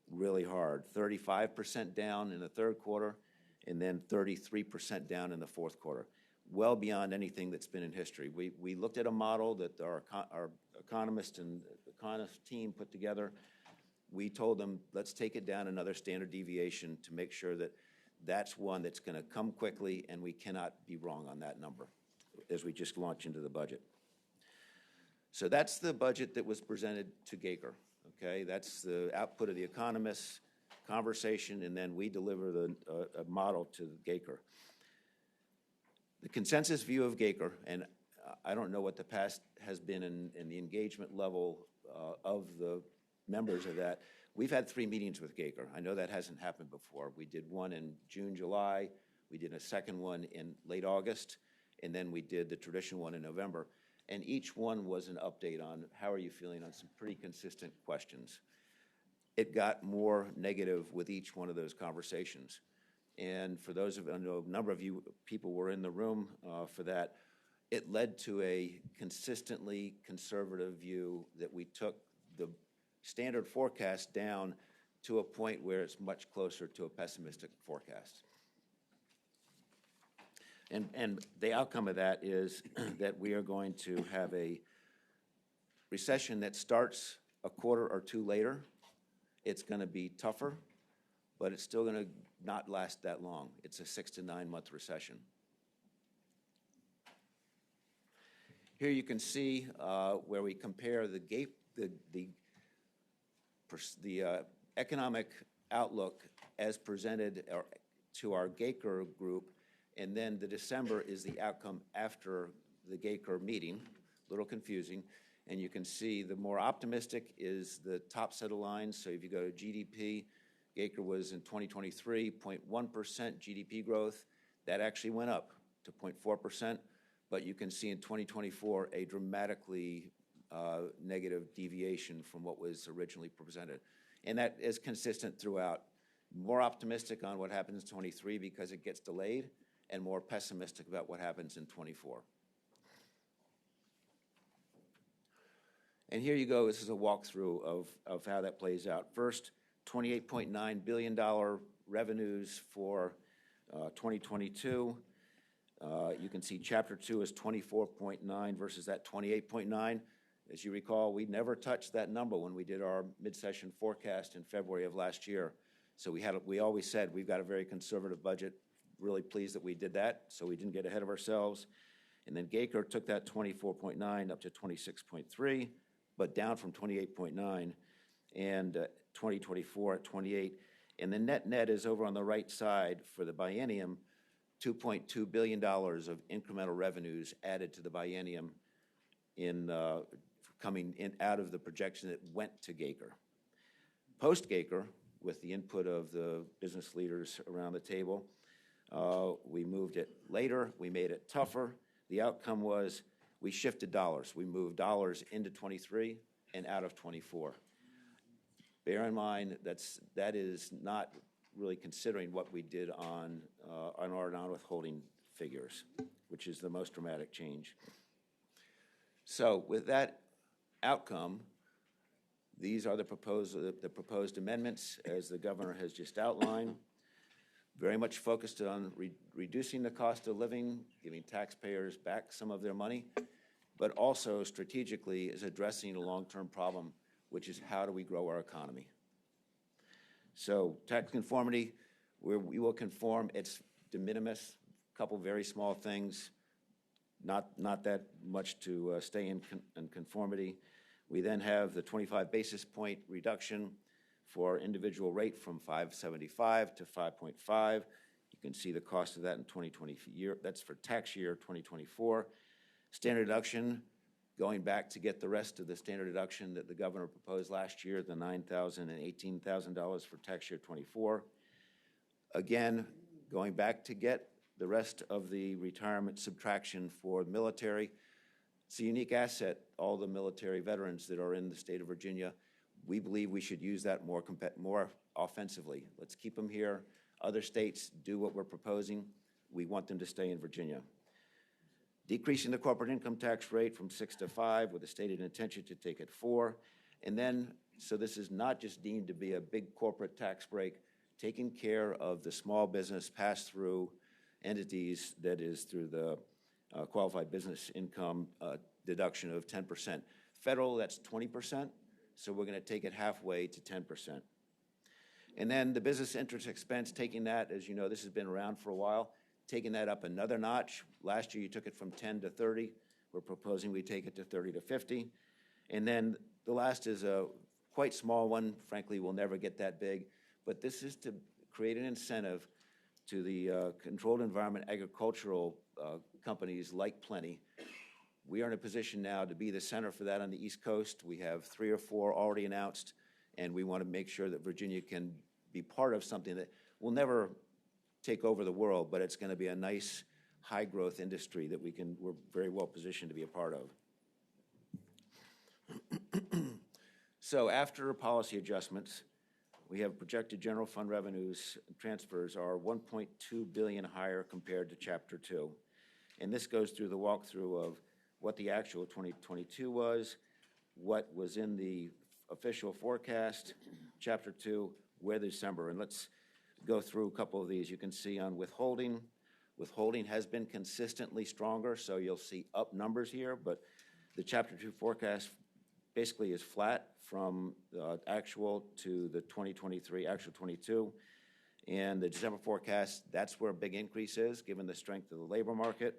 really hard. 35% down in the 3rd quarter, and then 33% down in the 4th quarter. Well beyond anything that's been in history. We looked at a model that our economist and economist team put together. We told them, let's take it down another standard deviation to make sure that that's one that's going to come quickly, and we cannot be wrong on that number as we just launch into the budget. So that's the budget that was presented to Gaker, okay? That's the output of the economists' conversation, and then we deliver a model to Gaker. The consensus view of Gaker, and I don't know what the past has been in the engagement level of the members of that. We've had 3 meetings with Gaker. I know that hasn't happened before. We did one in June, July. We did a second one in late August, and then we did the traditional one in November. And each one was an update on how are you feeling on some pretty consistent questions. It got more negative with each one of those conversations. And for those of you, I know a number of you people were in the room for that, it led to a consistently conservative view that we took the standard forecast down to a point where it's much closer to a pessimistic forecast. And the outcome of that is that we are going to have a recession that starts a quarter or 2 later. It's going to be tougher, but it's still going to not last that long. It's a 6 to 9 month recession. Here you can see where we compare the economic outlook as presented to our Gaker group, and then the December is the outcome after the Gaker meeting. A little confusing. And you can see the more optimistic is the top set of lines. So if you go to GDP, Gaker was in 2023, 0.1% GDP growth. That actually went up to 0.4%. But you can see in 2024 a dramatically negative deviation from what was originally presented. And that is consistent throughout. More optimistic on what happens in 23 because it gets delayed, and more pessimistic about what happens in '24. And here you go. This is a walkthrough of how that plays out. First, $28.9 billion revenues for 2022. You can see Chapter 2 is 24.9 versus that 28.9. As you recall, we never touched that number when we did our mid-session forecast in February of last year. So we always said we've got a very conservative budget. Really pleased that we did that, so we didn't get ahead of ourselves. And then Gaker took that 24.9 up to 26.3, but down from 28.9, and 2024 at 28. And the net is over on the right side for the biennium, $2.2 billion of incremental revenues added to the biennium coming in out of the projection that went to Gaker. Post-Gaker, with the input of the business leaders around the table, we moved it later, we made it tougher. The outcome was we shifted dollars. We moved dollars into 23 and out of 24. Bear in mind that is not really considering what we did on our non-withholding figures, which is the most dramatic change. So with that outcome, these are the proposed amendments as the governor has just outlined. Very much focused on reducing the cost of living, giving taxpayers back some of their money, but also strategically is addressing a long-term problem, which is how do we grow our economy? So tax conformity, we will conform. It's de minimis, a couple very small things, not that much to stay in conformity. We then have the 25 basis point reduction for individual rate from 5.75 to 5.5. You can see the cost of that in 2020 year. That's for tax year 2024. Standard deduction, going back to get the rest of the standard deduction that the governor proposed last year, the $9,000 and $18,000 for tax year 24. Again, going back to get the rest of the retirement subtraction for the military. It's a unique asset, all the military veterans that are in the state of Virginia. We believe we should use that more offensively. Let's keep them here. Other states do what we're proposing. We want them to stay in Virginia. Decreasing the corporate income tax rate from 6 to 5 with a stated intention to take it 4. And then, so this is not just deemed to be a big corporate tax break, taking care of the small business pass-through entities that is through the qualified business income deduction of 10%. Federal, that's 20%, so we're going to take it halfway to 10%. And then the business interest expense, taking that, as you know, this has been around for a while, taking that up another notch. Last year you took it from 10 to 30. We're proposing we take it to 30 to 50. And then the last is a quite small one. Frankly, we'll never get that big. But this is to create an incentive to the controlled environment agricultural companies like Plenty. We are in a position now to be the center for that on the East Coast. We have 3 or 4 already announced, and we want to make sure that Virginia can be part of something that will never take over the world, but it's going to be a nice high-growth industry that we're very well positioned to be a part of. So after policy adjustments, we have projected general fund revenues transfers are $1.2 billion higher compared to Chapter 2. And this goes through the walkthrough of what the actual 2022 was, what was in the official forecast, Chapter 2, where December. And let's go through a couple of these. You can see on withholding. Withholding has been consistently stronger, so you'll see up numbers here, but the Chapter 2 forecast basically is flat from actual to the 2023, actual 22. And the December forecast, that's where a big increase is, given the strength of the labor market.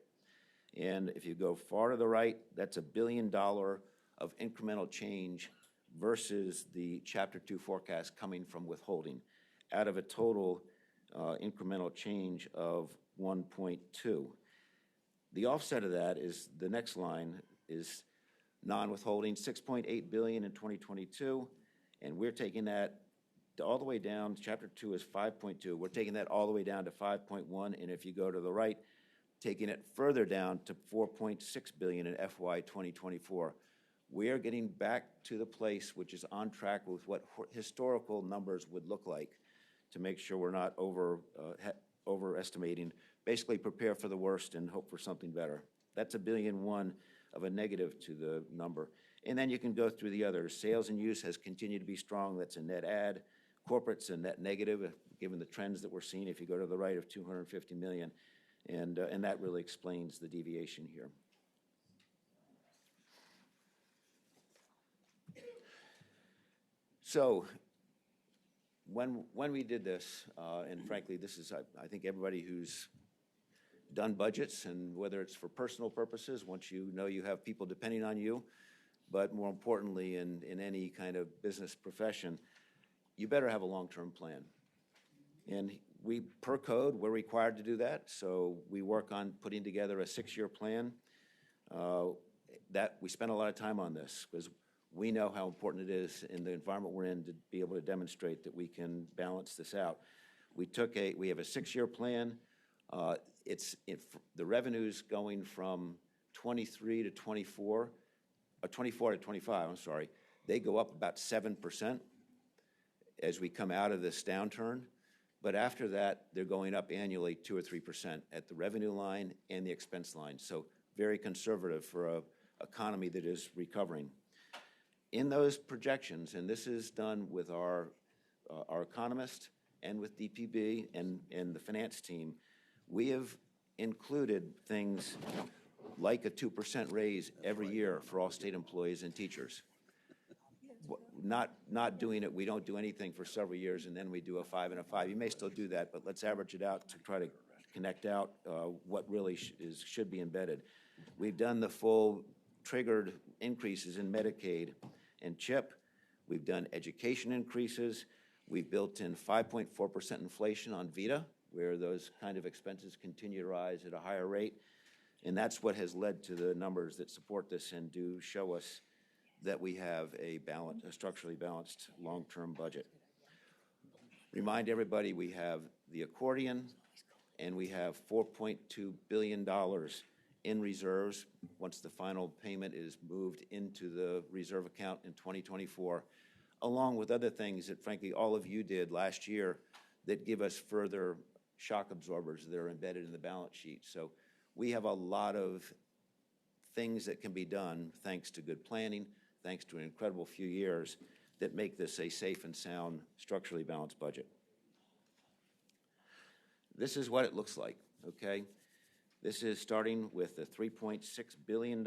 And if you go far to the right, that's $1 billion of incremental change versus the Chapter 2 forecast coming from withholding, out of a total incremental change of 1.2. The offset of that is the next line is non-withholding, $6.8 billion in 2022, and we're taking that all the way down. Chapter 2 is 5.2. We're taking that all the way down to 5.1, and if you go to the right, taking it further down to $4.6 billion in FY 2024. We are getting back to the place which is on track with what historical numbers would look like to make sure we're not overestimating basically prepare for the worst and hope for something better. That's $1.1 billion of a negative to the number. And then you can go through the others. Sales and use has continued to be strong. That's a net add. Corporate's a net negative, given the trends that we're seeing. If you go to the right of $250 million, and that really explains the deviation here. So when we did this, and frankly, this is, I think everybody who's done budgets, and whether it's for personal purposes, once you know you have people depending on you, but more importantly, in any kind of business profession, you better have a long-term plan. And we, per code, we're required to do that, so we work on putting together a 6-year plan. That we spend a lot of time on this, because we know how important it is in the environment we're in to be able to demonstrate that we can balance this out. We have a 6-year plan. The revenues going from 23 to 24, or 24 to 25, I'm sorry, they go up about 7% as we come out of this downturn. But after that, they're going up annually 2 or 3% at the revenue line and the expense line. So very conservative for an economy that is recovering. In those projections, and this is done with our economist and with DPB and the finance team, we have included things like a 2% raise every year for all state employees and teachers. Not doing it, we don't do anything for several years, and then we do a 5 and a 5. You may still do that, but let's average it out to try to connect out what really should be embedded. We've done the full triggered increases in Medicaid and CHIP. We've done education increases. We've built in 5.4% inflation on VITA, where those kind of expenses continue to rise at a higher rate. And that's what has led to the numbers that support this and do show us that we have a structurally balanced long-term budget. Remind everybody we have the accordion, and we have $4.2 billion in reserves once the final payment is moved into the reserve account in 2024, along with other things that, frankly, all of you did last year that give us further shock absorbers that are embedded in the balance sheet. So we have a lot of things that can be done thanks to good planning, thanks to an incredible few years, that make this a safe and sound, structurally balanced budget. This is what it looks like, okay? This is starting with the $3.6 billion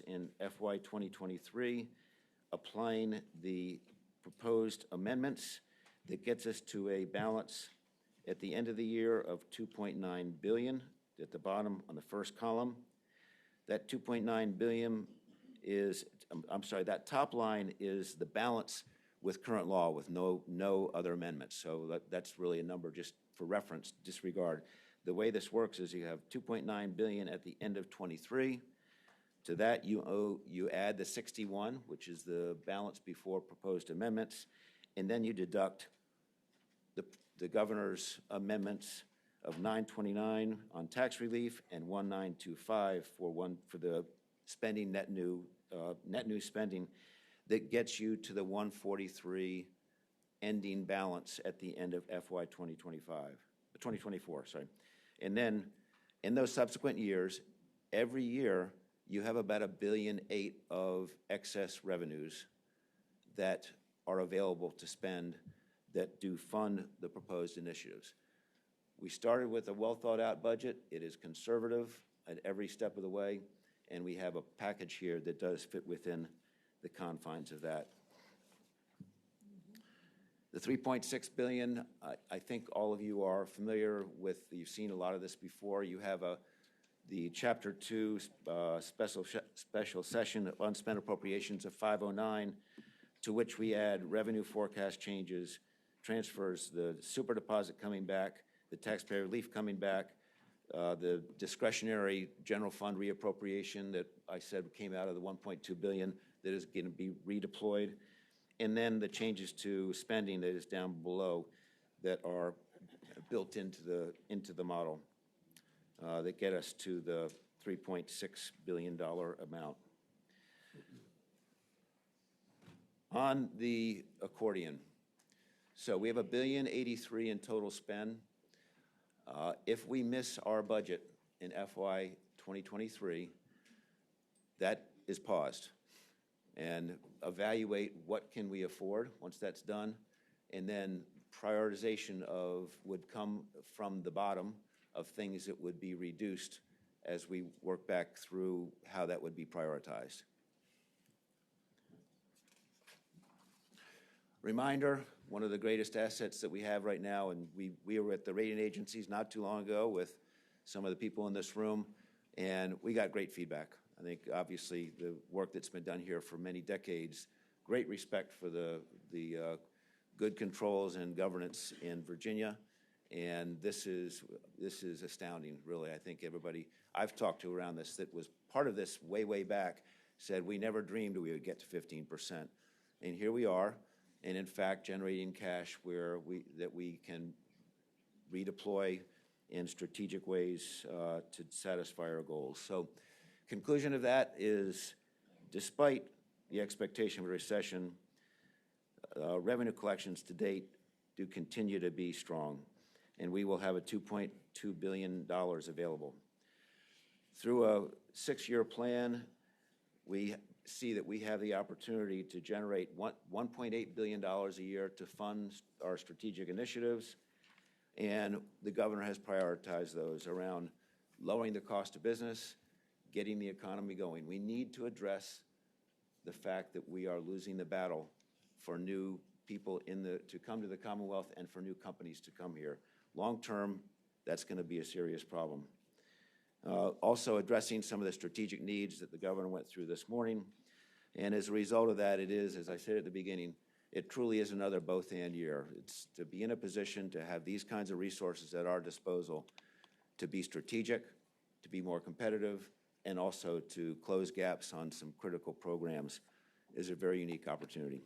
in FY 2023, applying the proposed amendments that gets us to a balance at the end of the year of $2.9 billion at the bottom on the first column. That $2.9 billion is, that top line is the balance with current law with no other amendments. So that's really a number just for reference, disregard. The way this works is you have $2.9 billion at the end of 23. To that you add the 61, which is the balance before proposed amendments, and then you deduct the governor's amendments of 929 on tax relief and 1925 for the spending net new spending that gets you to the 143 ending balance at the end of FY 2024, sorry. And then in those subsequent years, every year you have about $1.8 billion of excess revenues that are available to spend that do fund the proposed initiatives. We started with a well-thought-out budget. It is conservative at every step of the way, and we have a package here that does fit within the confines of that. The $3.6 billion, I think all of you are familiar with, you've seen a lot of this before. You have the Chapter 2 special session of unspent appropriations of 509, to which we add revenue forecast changes, transfers, the super deposit coming back, the taxpayer relief coming back, the discretionary general fund reappropriation that I said came out of the $1.2 billion that is going to be redeployed, and then the changes to spending that is down below that are built into the model that get us to the $3.6 billion amount. On the accordion, so we have $1.083 billion in total spend. If we miss our budget in FY 2023, that is paused. And evaluate what can we afford once that's done, and then prioritization would come from the bottom of things that would be reduced as we work back through how that would be prioritized. Reminder, one of the greatest assets that we have right now, and we were at the rating agencies not too long ago with some of the people in this room, and we got great feedback. I think obviously the work that's been done here for many decades, great respect for the good controls and governance in Virginia, and this is astounding, really. I think everybody I've talked to around this that was part of this way back said we never dreamed we would get to 15%, and here we are, and in fact generating cash that we can redeploy in strategic ways to satisfy our goals. So, conclusion of that is, despite the expectation of a recession, revenue collections to date do continue to be strong, and we will have a $2.2 billion available. Through a 6-year plan, we see that we have the opportunity to generate $1.8 billion a year to fund our strategic initiatives, and the governor has prioritized those around lowering the cost of business, getting the economy going. We need to address the fact that we are losing the battle for new people to come to the Commonwealth and for new companies to come here. Long term, that's going to be a serious problem. Also addressing some of the strategic needs that the governor went through this morning. And as a result of that, it is, as I said at the beginning, it truly is another both-and year. It's to be in a position to have these kinds of resources at our disposal, to be strategic, to be more competitive, and also to close gaps on some critical programs is a very unique opportunity.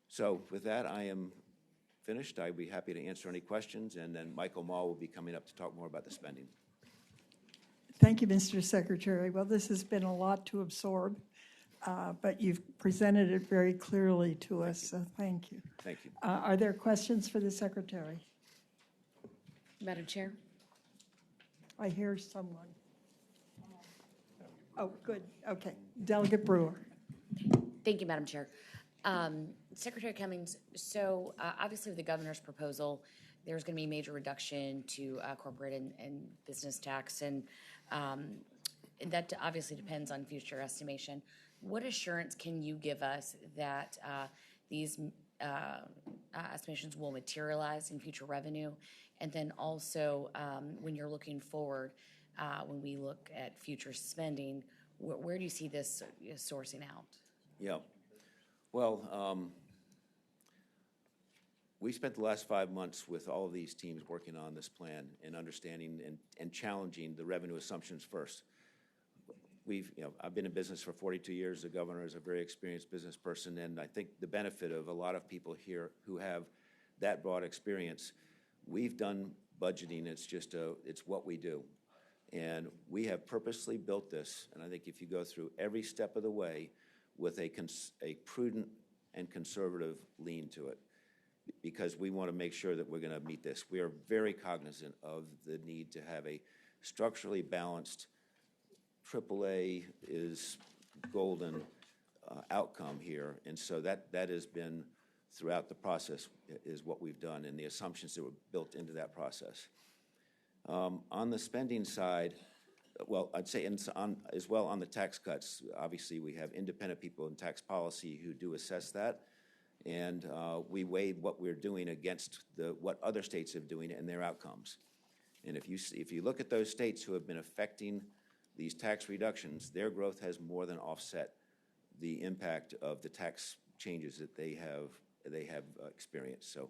So with that, I am finished. I'd be happy to answer any questions, and then Michael Mall will be coming up to talk more about the spending. Thank you, Mr. Secretary. Well, this has been a lot to absorb, but you've presented it very clearly to us, so thank you. Thank you. Are there questions for the Secretary? Madam Chair? I hear someone. Oh, good. Okay. Delegate Brewer. Thank you, Madam Chair. Secretary Cummings, so obviously with the governor's proposal, there's going to be a major reduction to corporate and business tax, and that obviously depends on future estimation. What assurance can you give us that these estimations will materialize in future revenue? And then also, when you're looking forward, when we look at future spending, where do you see this sourcing out? Yeah. Well, we spent the last 5 months with all of these teams working on this plan and understanding and challenging the revenue assumptions first. I've been in business for 42 years. The governor is a very experienced business person, and I think the benefit of a lot of people here who have that broad experience, we've done budgeting. It's what we do. And we have purposely built this, and I think if you go through every step of the way with a prudent and conservative lean to it, because we want to make sure that we're going to meet this. We are very cognizant of the need to have a structurally balanced, AAA is golden outcome here. And so that has been throughout the process is what we've done and the assumptions that were built into that process. On the spending side, well, I'd say as well on the tax cuts, obviously we have independent people in tax policy who do assess that. And we weighed what we're doing against what other states are doing and their outcomes. And if you look at those states who have been affecting these tax reductions, their growth has more than offset the impact of the tax changes that they have experienced. So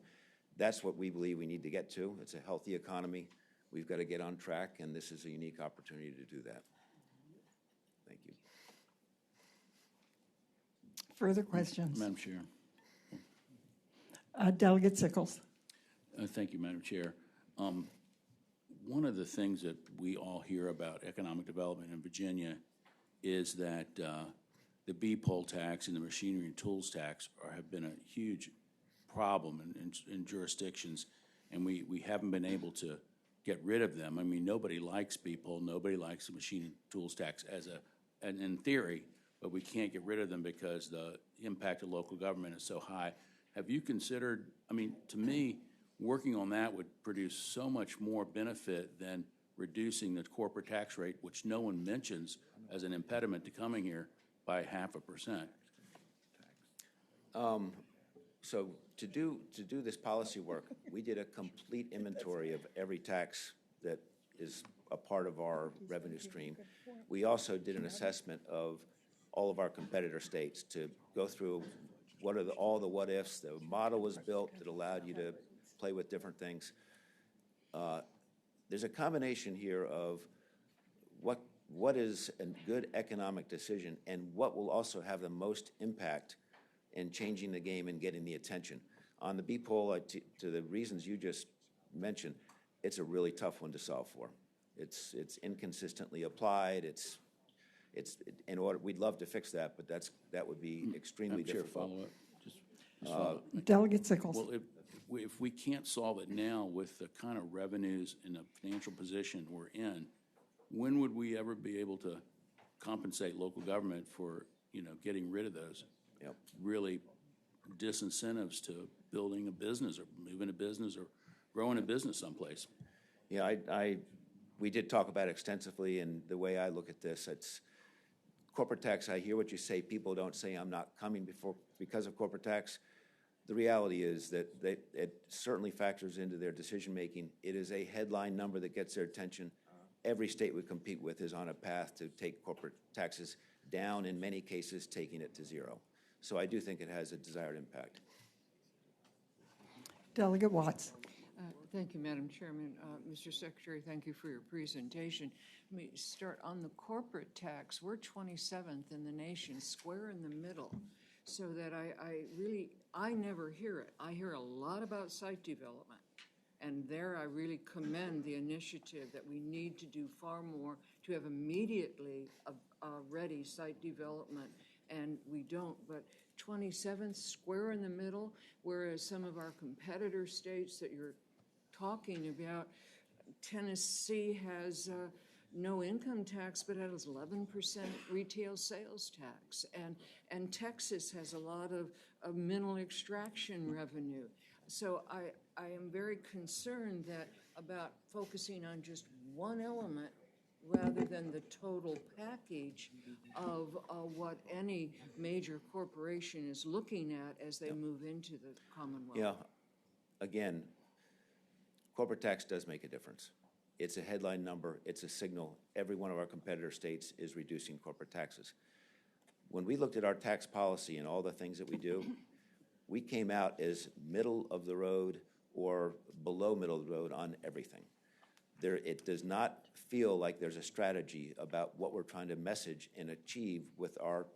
that's what we believe we need to get to. It's a healthy economy. We've got to get on track, and this is a unique opportunity to do that. Thank you. Further questions? Madam Chair. Delegate Sickles. Thank you, Madam Chair. One of the things that we all hear about economic development in Virginia is that the B-poll tax and the machinery and tools tax have been a huge problem in jurisdictions and we haven't been able to get rid of them. I mean, nobody likes B-Pol, nobody likes the machine and tools tax and in theory, but we can't get rid of them because the impact of local government is so high. Have you considered, I mean, to me, working on that would produce so much more benefit than reducing the corporate tax rate, which no one mentions as an impediment to coming here, by 0.5%. So to do this policy work, we did a complete inventory of every tax that is a part of our revenue stream. We also did an assessment of all of our competitor states to go through what are all the what-ifs. The model was built that allowed you to play with different things. There's a combination here of what is a good economic decision and what will also have the most impact in changing the game and getting the attention. On the B-Pol, to the reasons you just mentioned, it's a really tough one to solve for. It's inconsistently applied. It's in order. We'd love to fix that, but that would be extremely Chair, difficult. follow up. Just follow up. Delegate Sickles. Well, if we can't solve it now with the kind of revenues and the financial position we're in, when would we ever be able to compensate local government for, getting rid of those Yep. really disincentives to building a business or moving a business or growing a business someplace? Yeah, we did talk about it extensively, and the way I look at this, it's corporate tax. I hear what you say. People don't say I'm not coming because of corporate tax. The reality is that it certainly factors into their decision-making. It is a headline number that gets their attention. Every state we compete with is on a path to take corporate taxes down, in many cases taking it to zero. So I do think it has a desired impact. Delegate Watts. Thank you, Madam Chairman. Mr. Secretary, thank you for your presentation. Let me start on the corporate tax. We're 27th in the nation, square in the middle, so that I never hear it. I hear a lot about site development, and there I really commend the initiative that we need to do far more to have immediately ready site development, and we don't. But 27th, square in the middle, whereas some of our competitor states that you're talking about, Tennessee has no income tax, but has 11% retail sales tax, and Texas has a lot of mineral extraction revenue. So I am very concerned about focusing on just one element rather than the total package of what any major corporation is looking at as they move into the Commonwealth. Yeah, again, corporate tax does make a difference. It's a headline number. It's a signal. Every one of our competitor states is reducing corporate taxes. When we looked at our tax policy and all the things that we do, we came out as middle of the road or below middle of the road on everything. It does not feel like there's a strategy about what we're trying to message and achieve with our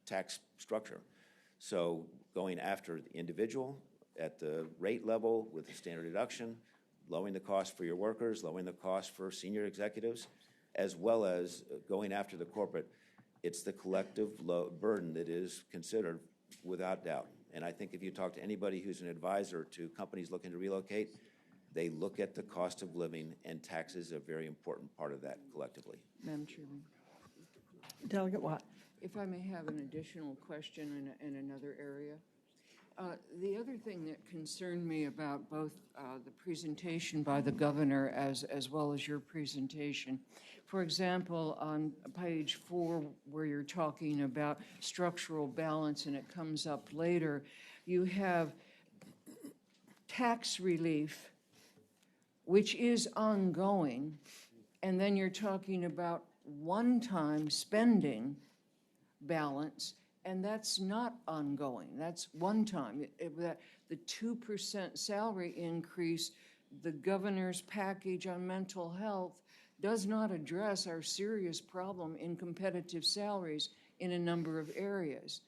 tax structure. So going after the individual at the rate level with the standard deduction, lowering the cost for your workers, lowering the cost for senior executives, as well as going after the corporate, it's the collective burden that is considered without doubt. And I think if you talk to anybody who's an advisor to companies looking to relocate, they look at the cost of living, and taxes are a very important part of that collectively. Madam Chairman, Delegate Watt. if I may have an additional question in another area. The other thing that concerned me about both the presentation by the governor as well as your presentation, for example, on page 4 where you're talking about structural balance and it comes up later, you have tax relief, which is ongoing, and then you're talking about one-time spending balance, and that's not ongoing. That's one time. The 2% salary increase, the governor's package on mental health does not address our serious problem in competitive salaries in a number of areas.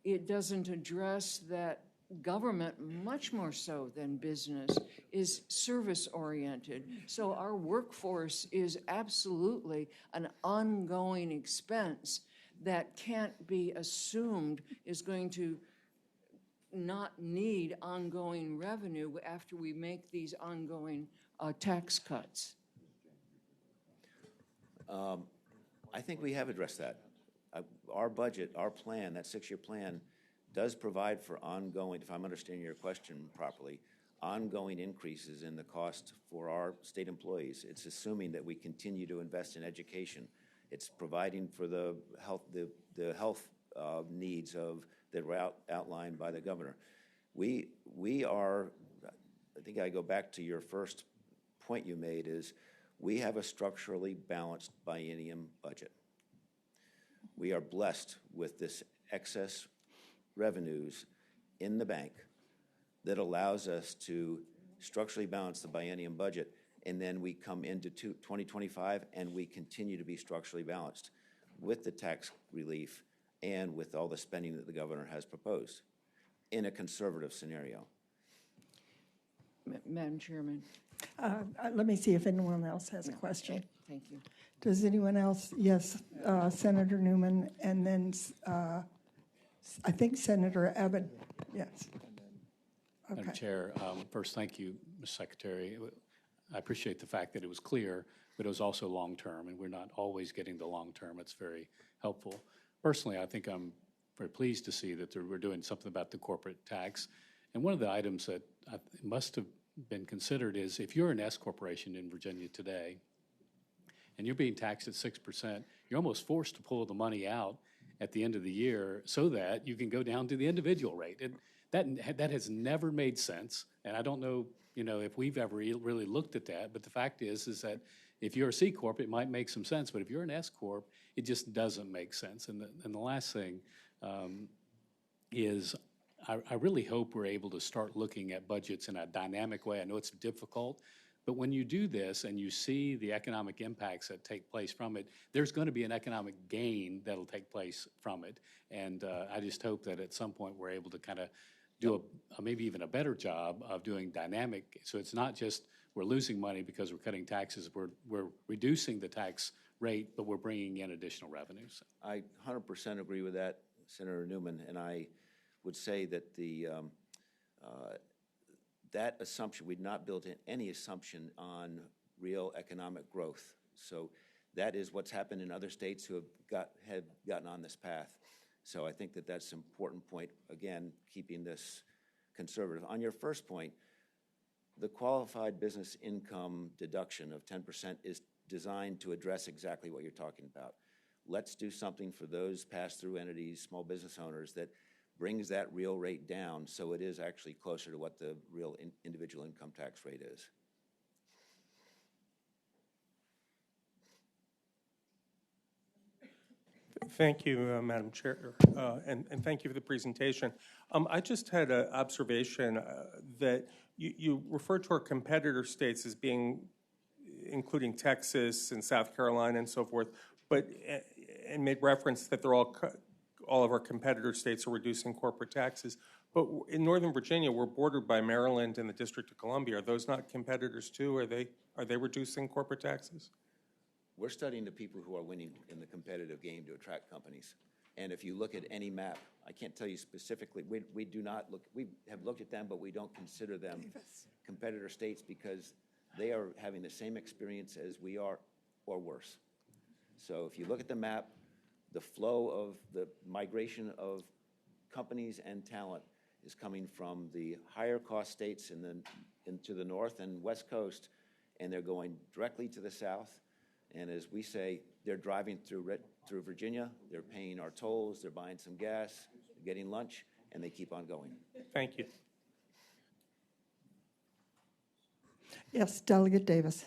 It doesn't address that government, much more so than business, is service-oriented. So our workforce is absolutely an ongoing expense that can't be assumed is going to not need ongoing revenue after we make these ongoing tax cuts? I think we have addressed that. Our budget, our plan, that 6-year plan, does provide for ongoing, if I'm understanding your question properly, ongoing increases in the cost for our state employees. It's assuming that we continue to invest in education. It's providing for the health, the health needs of that were outlined by the governor. We are, I think I go back to your first point you made, is we have a structurally balanced biennium budget. We are blessed with this excess revenues in the bank that allows us to structurally balance the biennium budget, and then we come into 2025 and we continue to be structurally balanced with the tax relief and with all the spending that the governor has proposed in a conservative scenario. Madam Chairman. Let me see if anyone else has a question. Thank you. Does anyone else? Yes, Senator Newman, and then I think Senator Abbott. Yes. Madam Okay. Chair, first, thank you, Ms. Secretary. I appreciate the fact that it was clear, but it was also long-term, and we're not always getting the long-term. It's very helpful. Personally, I think I'm very pleased to see that we're doing something about the corporate tax. And one of the items that must have been considered is if you're an S corporation in Virginia today, and you're being taxed at 6%, you're almost forced to pull the money out at the end of the year so that you can go down to the individual rate. And that has never made sense, and I don't know, if we've ever really looked at that. But the fact is that if you're a C corp, it might make some sense, but if you're an S corp, it just doesn't make sense. And the last thing is, I really hope we're able to start looking at budgets in a dynamic way. I know it's difficult, but when you do this and you see the economic impacts that take place from it, there's going to be an economic gain that'll take place from it. And I just hope that at some point we're able to kind of do maybe even a better job of doing dynamic. So it's not just we're losing money because we're cutting taxes. We're reducing the tax rate, but we're bringing in additional revenues. I 100% agree with that, Senator Newman, and I would say that that assumption, we'd not built in any assumption on real economic growth. So that is what's happened in other states who have gotten on this path. So I think that that's an important point, again, keeping this conservative. On your first point, the qualified business income deduction of 10% is designed to address exactly what you're talking about. Let's do something for those pass-through entities, small business owners, that brings that real rate down so it is actually closer to what the real individual income tax rate is. Thank you, Madam Chair, and thank you for the presentation. I just had an observation that you referred to our competitor states as being, including Texas and South Carolina and so forth, and made reference that they're all of our competitor states are reducing corporate taxes. But in Northern Virginia, we're bordered by Maryland and the District of Columbia. Are those not competitors too? Are they reducing corporate taxes? We're studying the people who are winning in the competitive game to attract companies. And if you look at any map, I can't tell you specifically, we do not look, we have looked at them, but we don't consider them competitor states because they are having the same experience as we are or worse. So if you look at the map, the flow of the migration of companies and talent is coming from the higher cost states into the north and west coast, and they're going directly to the south. And as we say, they're driving through Virginia, they're paying our tolls, they're buying some gas, getting lunch, and they keep on going. Thank you. Yes, Delegate Davis.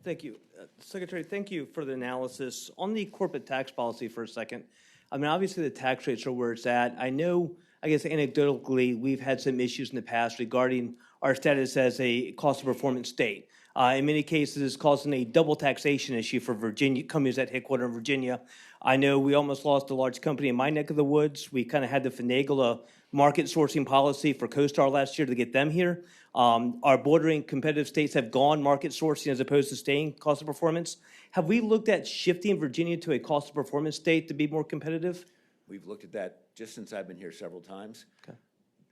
Thank you. Secretary, thank you for the analysis. On the corporate tax policy for a second, I mean, obviously the tax rates are where it's at. I know, I guess anecdotally, we've had some issues in the past regarding our status as a cost of performance state. In many cases, it's causing a double taxation issue for Virginia companies that headquarter in Virginia. I know we almost lost a large company in my neck of the woods. We kind of had to finagle a market sourcing policy for CoStar last year to get them here. Our bordering competitive states have gone market sourcing as opposed to staying cost of performance. Have we looked at shifting Virginia to a cost of performance state to be more competitive? We've looked at that just since I've been here several times. Okay.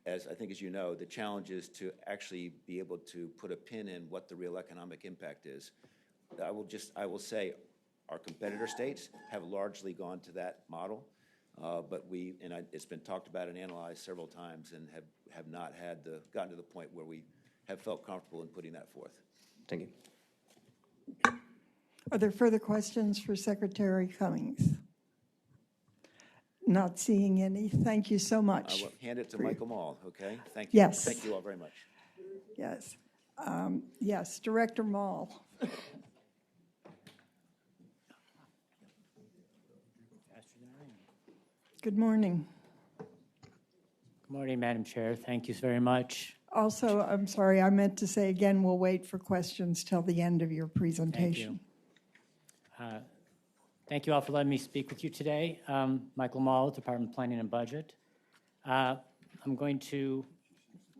as I think as you know, the challenge is to actually be able to put a pin in what the real economic impact is. I will say, our competitor states have largely gone to that model, but it's been talked about and analyzed several times and have not gotten to the point where we have felt comfortable in putting that forth. Thank you. Are there further questions for Secretary Cummings? Not seeing any. Thank you so I much. will hand it to Michael Mall, okay? Thank you. Yes. Thank you all very much. Yes. Yes, Director Mall. Good morning. Good morning, Madam Chair. Thank you very much. Also, I'm sorry, I meant to say again, we'll wait for questions till the end of your Thank you. presentation. Thank you all for letting me speak with you today. Michael Mall, Department of Planning and Budget. I'm going to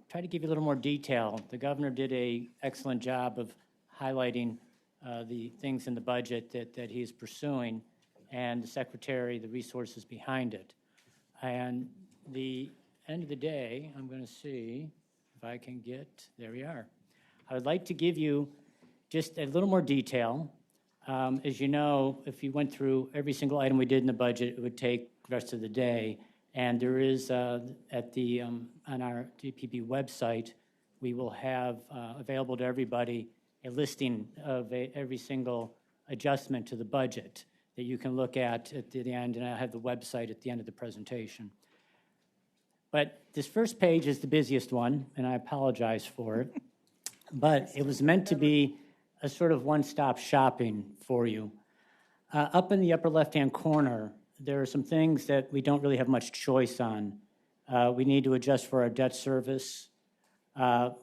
try to give you a little more detail. The governor did an excellent job of highlighting the things in the budget that he is pursuing, and the Secretary, the resources behind it. And the end of the day, I'm going to see if I can there we are. I would like to give you just a little more detail. As you know, if you went through every single item we did in the budget, it would take the rest of the day. And there is, on our DPP website, we will have available to everybody a listing of every single adjustment to the budget that you can look at the end, and I'll have the website at the end of the presentation. But this first page is the busiest one, and I apologize for it. But it was meant to be a sort of one-stop shopping for you. Up in the upper left-hand corner, there are some things that we don't really have much choice on. We need to adjust for our debt service.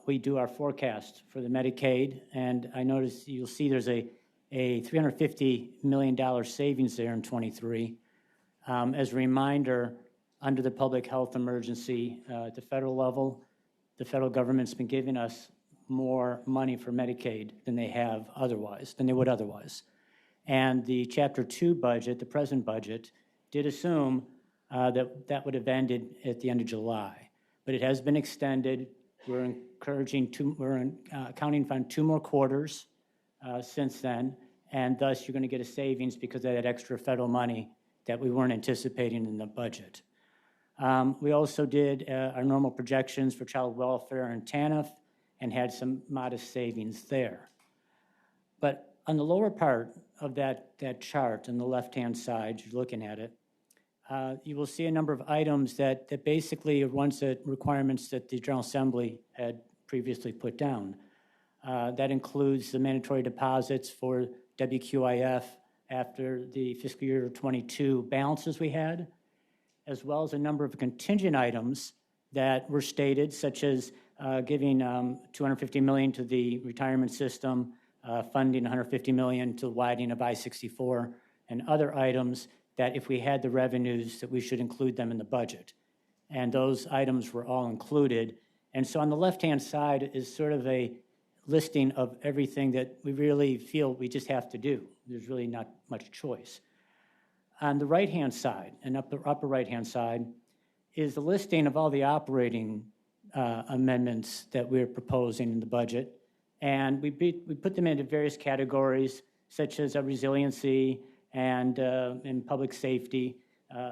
We do our forecast for the Medicaid, and I notice you'll see there's a $350 million savings there in '23. As a reminder, under the public health emergency at the federal level, the federal government's been giving us more money for Medicaid than they would otherwise. And the Chapter 2 budget, the present budget, did assume that would have ended at the end of July. But it has been extended. We're counting on 2 more quarters since then, and thus you're going to get a savings because of that extra federal money that we weren't anticipating in the budget. We also did our normal projections for child welfare and TANF and had some modest savings there. But on the lower part of that chart, on the left-hand side, you're looking at it, you will see a number of items that basically are requirements that the General Assembly had previously put down. That includes the mandatory deposits for WQIF after the fiscal year 22 balances we had, as well as a number of contingent items that were stated, such as giving $250 million to the retirement system, funding $150 million to widening of I-64, and other items that if we had the revenues that we should include them in the budget. And those items were all included. And so on the left-hand side is sort of a listing of everything that we really feel we just have to do. There's really not much choice. On the right-hand side, and upper right-hand side, is the listing of all the operating amendments that we're proposing in the budget. And we put them into various categories, such as resiliency and public safety,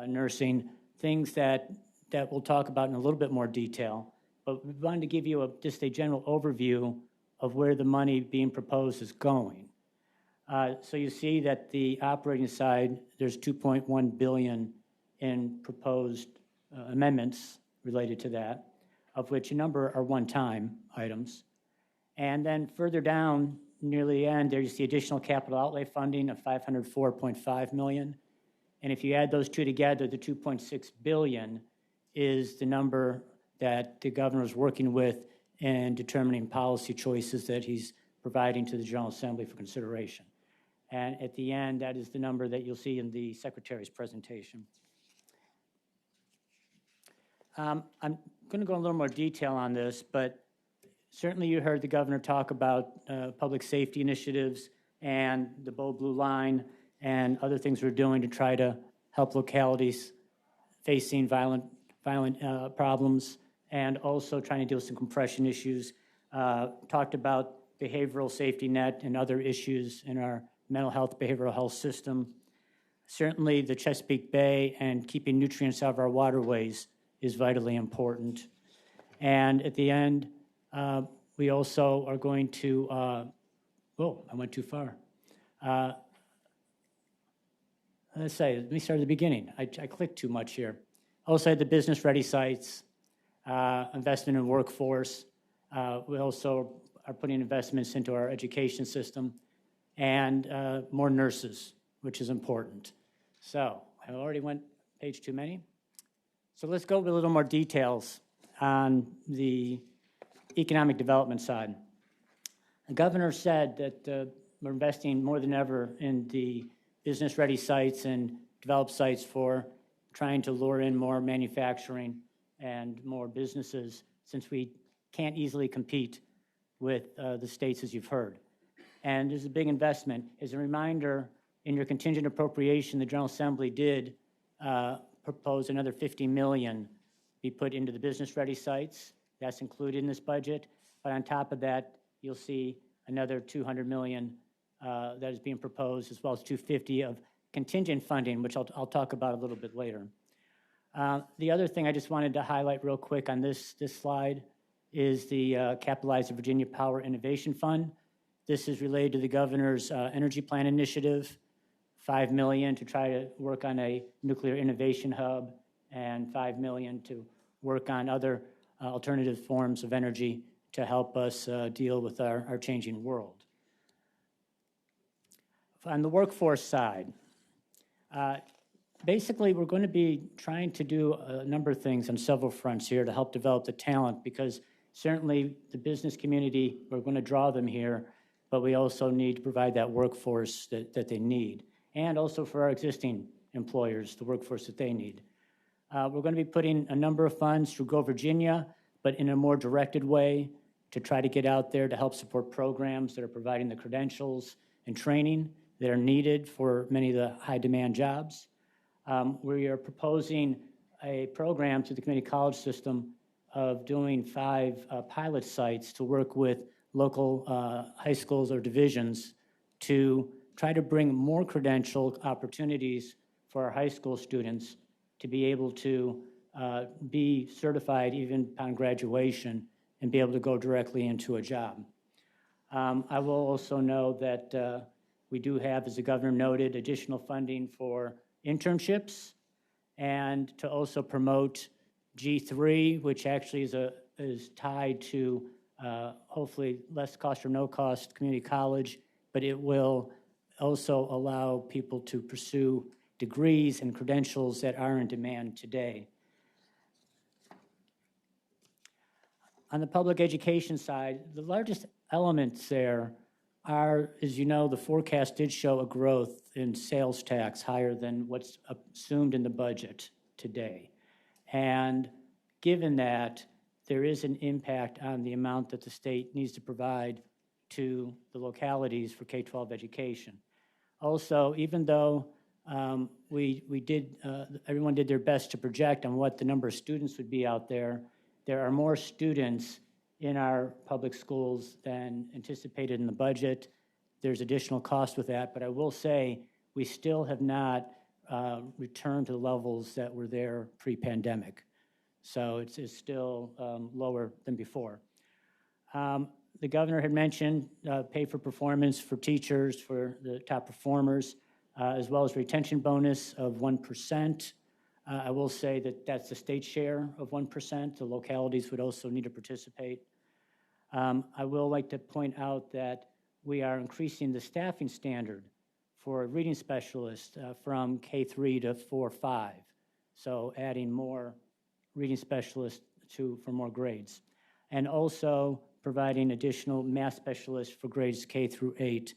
nursing, things that we'll talk about in a little bit more detail. But we wanted to give you just a general overview of where the money being proposed is going. So you see that the operating side, there's $2.1 billion in proposed amendments related to that, of which a number are one-time items. And then further down, near the end, there you see additional capital outlay funding of $504.5 million. And if you add those two together, the $2.6 billion is the number that the governor is working with in determining policy choices that he's providing to the General Assembly for consideration. And at the end, that is the number that you'll see in the Secretary's presentation. I'm going to go in a little more detail on this, but certainly you heard the governor talk about public safety initiatives and the Bold Blue Line and other things we're doing to try to help localities facing violent problems and also trying to deal with some compression issues. Talked about behavioral safety net and other issues in our mental health, behavioral health system. Certainly, the Chesapeake Bay and keeping nutrients out of our waterways is vitally important. And at the end, we also are going to, oh, I went too far. Let me start at the beginning. I clicked too much here. Also had the business-ready sites, investment in workforce. We also are putting investments into our education system and more nurses, which is important. So I already went page too many. So let's go with a little more details on the economic development side. The governor said that we're investing more than ever in the business-ready sites and developed sites for trying to lure in more manufacturing and more businesses, since we can't easily compete with the states, as you've heard. And there's a big investment. As a reminder, in your contingent appropriation, the General Assembly did propose another $50 million be put into the business-ready sites. That's included in this budget. But on top of that, you'll see another $200 million that is being proposed, as well as $250 of contingent funding, which I'll talk about a little bit later. The other thing I just wanted to highlight real quick on this slide is the Capitalize the Virginia Power Innovation Fund. This is related to the governor's energy plan initiative, $5 million to try to work on a nuclear innovation hub, and $5 million to work on other alternative forms of energy to help us deal with our changing world. On the workforce side, basically, we're going to be trying to do a number of things on several fronts here to help develop the talent, because certainly the business community, we're going to draw them here, but we also need to provide that workforce that they need, and also for our existing employers, the workforce that they need. We're going to be putting a number of funds through Go Virginia, but in a more directed way to try to get out there to help support programs that are providing the credentials and training that are needed for many of the high-demand jobs. We are proposing a program to the community college system of doing 5 pilot sites to work with local high schools or divisions to try to bring more credential opportunities for our high school students to be able to be certified even upon graduation and be able to go directly into a job. I will also know that we do have, as the governor noted, additional funding for internships and to also promote G3, which actually is tied to hopefully less cost or no cost community college, but it will also allow people to pursue degrees and credentials that are in demand today. On the public education side, the largest elements there are, as you know, the forecast did show a growth in sales tax higher than what's assumed in the budget today. And given that, there is an impact on the amount that the state needs to provide to the localities for K-12 education. Also, even though everyone did their best to project on what the number of students would be out there, there are more students in our public schools than anticipated in the budget. There's additional cost with that, but I will say we still have not returned to the levels that were there pre-pandemic. So it's still lower than before. The governor had mentioned pay for performance for teachers, for the top performers, as well as retention bonus of 1%. I will say that that's the state share of 1%. The localities would also need to participate. I will like to point out that we are increasing the staffing standard for reading specialists from K3 to 4-5. So adding more reading specialists for more grades. And also providing additional math specialists for grades K through 8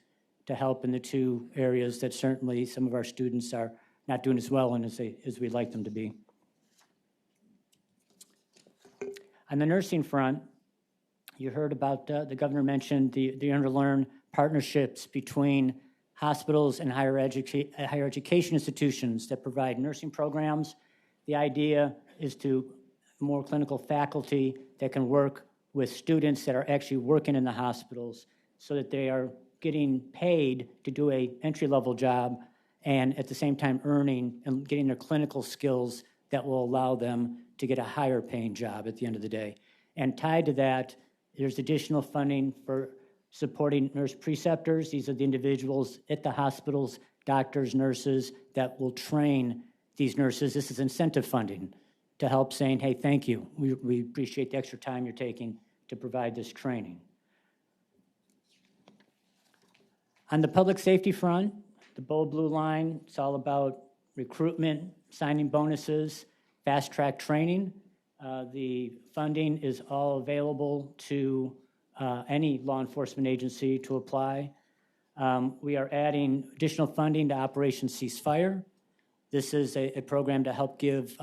to help in the 2 areas that certainly some of our students are not doing as well in as we'd like them to be. On the nursing front, you heard about, the governor mentioned the underlearned partnerships between hospitals and higher education institutions that provide nursing programs. The idea is to more clinical faculty that can work with students that are actually working in the hospitals so that they are getting paid to do a entry-level job and at the same time earning and getting their clinical skills that will allow them to get a higher paying job at the end of the day. And tied to that, there's additional funding for supporting nurse preceptors. These are the individuals at the hospitals, doctors, nurses, that will train these nurses. This is incentive funding to help saying, hey, thank you. We appreciate the extra time you're taking to provide this training. On the public safety front, the bold blue line, it's all about recruitment, signing bonuses, fast-track training. The funding is all available to any law enforcement agency to apply. We are adding additional funding to Operation Ceasefire. This is a program to help give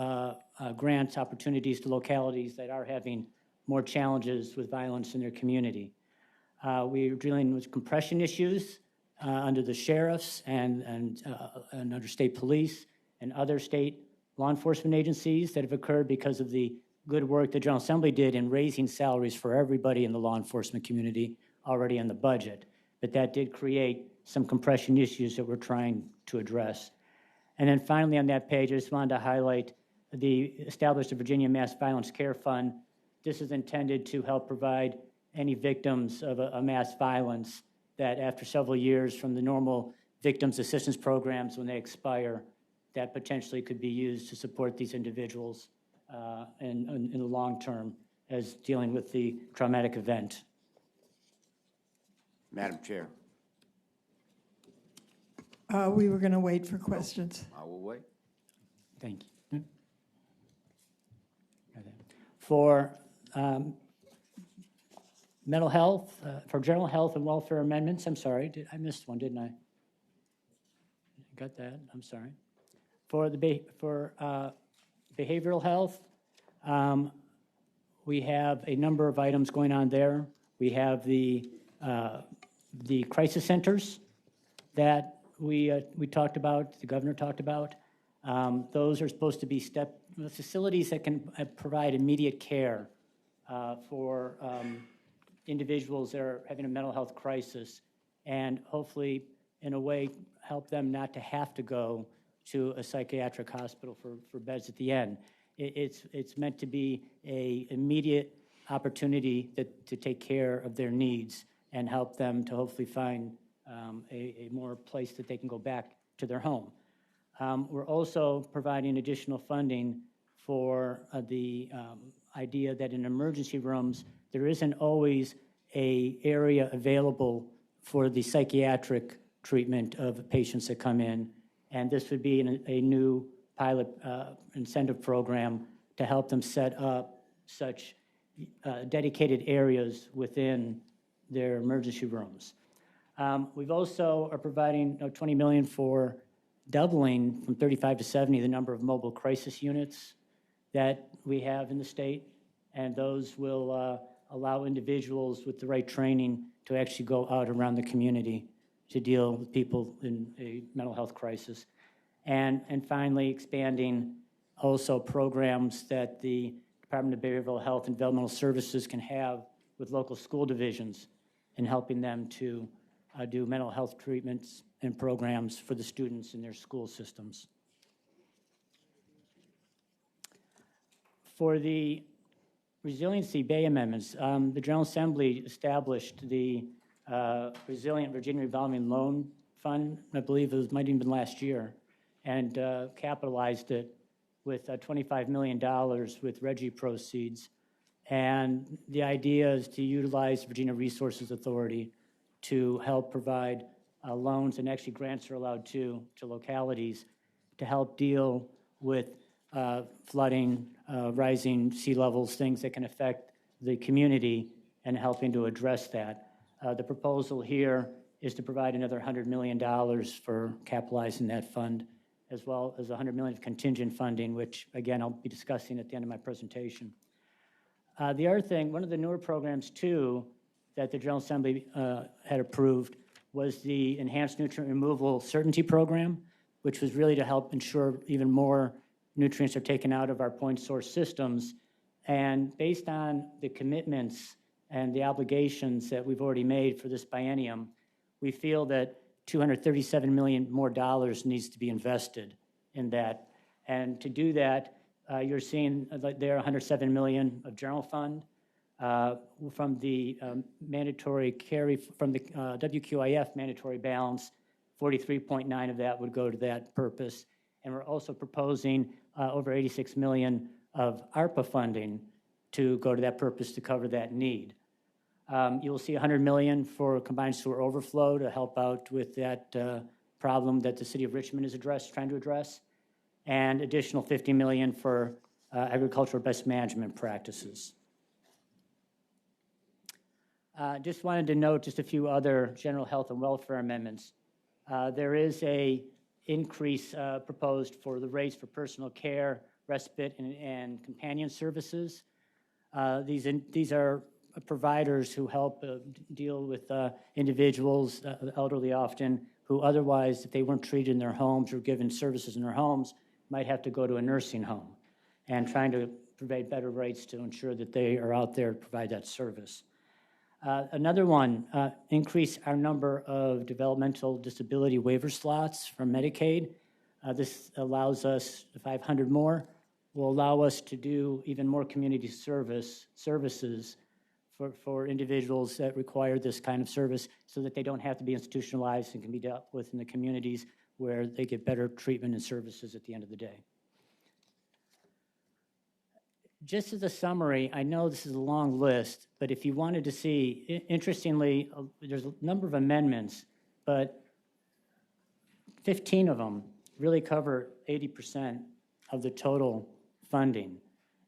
grants, opportunities to localities that are having more challenges with violence in their community. We are dealing with compression issues under the sheriffs and under state police and other state law enforcement agencies that have occurred because of the good work the General Assembly did in raising salaries for everybody in the law enforcement community already in the budget. But that did create some compression issues that we're trying to address. And then finally on that page, I just wanted to highlight the established Virginia Mass Violence Care Fund. This is intended to help provide any victims of a mass violence that after several years from the normal victims assistance programs when they expire, that potentially could be used to support these individuals in the long term as dealing with the traumatic event. Madam Chair, We were going to wait for questions. I will wait. Thank you. For mental health, for general health and welfare amendments, I'm sorry, I missed one, didn't I? Got that, I'm sorry. For the behavioral health, we have a number of items going on there. We have the crisis centers that we talked about, the governor talked about. Those are supposed to be facilities that can provide immediate care for individuals that are having a mental health crisis and hopefully, in a way, help them not to have to go to a psychiatric hospital for beds at the end. It's meant to be an immediate opportunity to take care of their needs and help them to hopefully find a more place that they can go back to their home. We're also providing additional funding for the idea that in emergency rooms, there isn't always an area available for the psychiatric treatment of patients that come in. And this would be a new pilot incentive program to help them set up such dedicated areas within their emergency rooms. We've also are providing $20 million for doubling from 35 to 70 the number of mobile crisis units that we have in the state, and those will allow individuals with the right training to actually go out around the community to deal with people in a mental health crisis. And finally, expanding also programs that the Department of Behavioral Health and Developmental Services can have with local school divisions in helping them to do mental health treatments and programs for the students in their school systems. For the Resiliency Bay amendments, the General Assembly established the Resilient Virginia Revolving Loan Fund, I believe it might have been last year, and capitalized it with $25 million with RGGI proceeds. And the idea is to utilize Virginia Resources Authority to help provide loans, and actually grants are allowed to localities to help deal with flooding, rising sea levels, things that can affect the community, and helping to address that. The proposal here is to provide another $100 million for capitalizing that fund, as well as $100 million of contingent funding, which, again, I'll be discussing at the end of my presentation. The other thing, one of the newer programs, too, that the General Assembly had approved was the Enhanced Nutrient Removal Certainty Program, which was really to help ensure even more nutrients are taken out of our point source systems And based on the commitments and the obligations that we've already made for this biennium, we feel that $237 million more dollars needs to be invested in that. And to do that, you're seeing there $107 million of general fund from the mandatory carry from the WQIF mandatory balance. 43.9 of that would go to that purpose. And we're also proposing over $86 million of ARPA funding to go to that purpose to cover that need. You'll see $100 million for combined sewer overflow to help out with that problem that the city of Richmond is trying to address, and additional $50 million for agricultural best management practices. Just wanted to note just a few other general health and welfare amendments. There is a increase proposed for the rates for personal care, respite, and companion services. These are providers who help deal with individuals, elderly often, who otherwise, if they weren't treated in their homes or given services in their homes, might have to go to a nursing home, and trying to provide better rates to ensure that they are out there to provide that service. Another one, increase our number of developmental disability waiver slots from Medicaid. This allows us 500 more, will allow us to do even more community services for individuals that require this kind of service, so that they don't have to be institutionalized and can be dealt with in the communities where they get better treatment and services at the end of the day. Just as a summary, I know this is a long list, but if you wanted to see, interestingly, there's a number of amendments, but 15 of them really cover 80% of the total funding.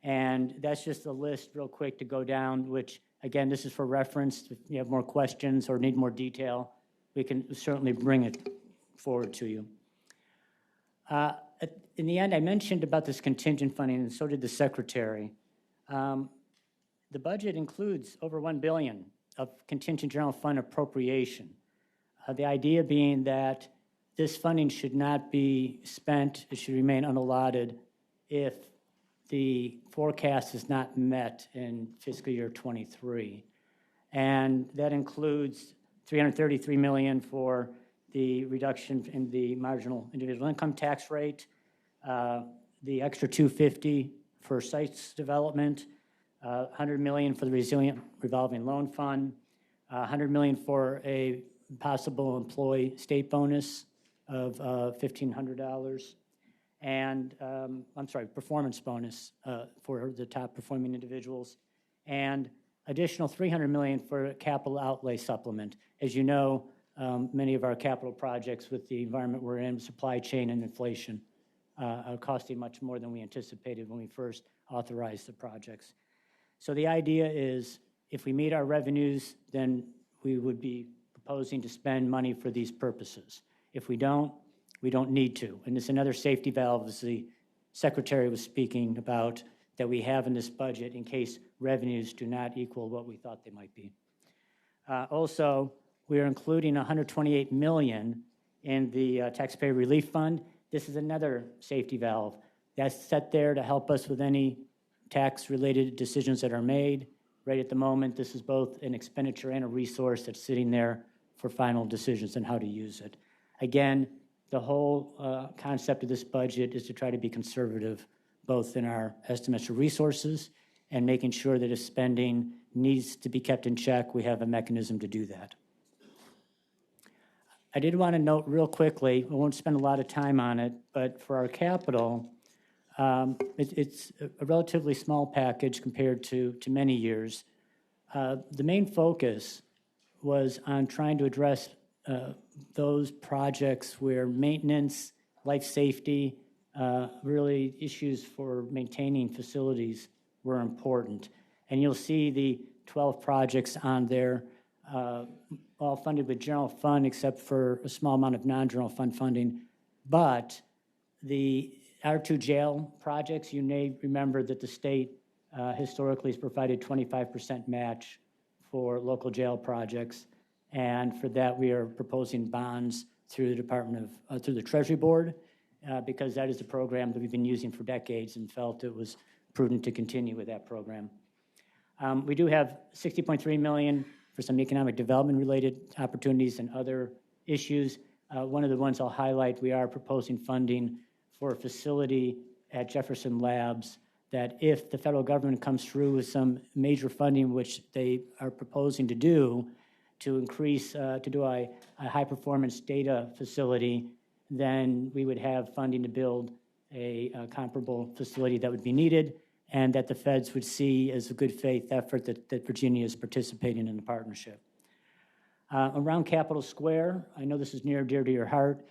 And that's just a list real quick to go down, which, again, this is for reference. If you have more questions or need more detail, we can certainly bring it forward to you. In the end, I mentioned about this contingent funding, and so did the secretary. The budget includes over $1 billion of contingent general fund appropriation. The idea being that this funding should not be spent, it should remain unallotted if the forecast is not met in fiscal year 23. And that includes $333 million for the reduction in the marginal individual income tax rate, the extra $250 for sites development, $100 million for the resilient revolving loan fund, $100 million for a possible employee state bonus of $1,500, and performance bonus for the top performing individuals, and additional $300 million for capital outlay supplement. As you know, many of our capital projects with the environment we're in, supply chain and inflation, are costing much more than we anticipated when we first authorized the projects. So the idea is, if we meet our revenues, then we would be proposing to spend money for these purposes. If we don't need to. And it's another safety valve, as the secretary was speaking about, that we have in this budget in case revenues do not equal what we thought they might be. Also, we are including $128 million in the taxpayer relief fund. This is another safety valve that's set there to help us with any tax-related decisions that are made. Right at the moment, this is both an expenditure and a resource that's sitting there for final decisions on how to use it. Again, the whole concept of this budget is to try to be conservative, both in our estimates of resources and making sure that if spending needs to be kept in check, we have a mechanism to do that. I did want to note real quickly, we won't spend a lot of time on it, but for our capital, it's a relatively small package compared to many years. The main focus was on trying to address those projects where maintenance, life safety, really issues for maintaining facilities were important. And you'll see the 12 projects on there, all funded with general fund except for a small amount of non-general fund funding. But the R2 jail projects, you may remember that the state historically has provided 25% match for local jail projects. And for that, we are proposing bonds through the Treasury Board, because that is a program that we've been using for decades and felt it was prudent to continue with that program. We do have $60.3 million for some economic development-related opportunities and other issues. One of the ones I'll highlight, we are proposing funding for a facility at Jefferson Labs that if the federal government comes through with some major funding, which they are proposing to do, to increase, to do a high-performance data facility, then we would have funding to build a comparable facility that would be needed, and that the feds would see as a good faith effort that Virginia is participating in the partnership. Around Capitol Square, I know this is near and dear to your heart.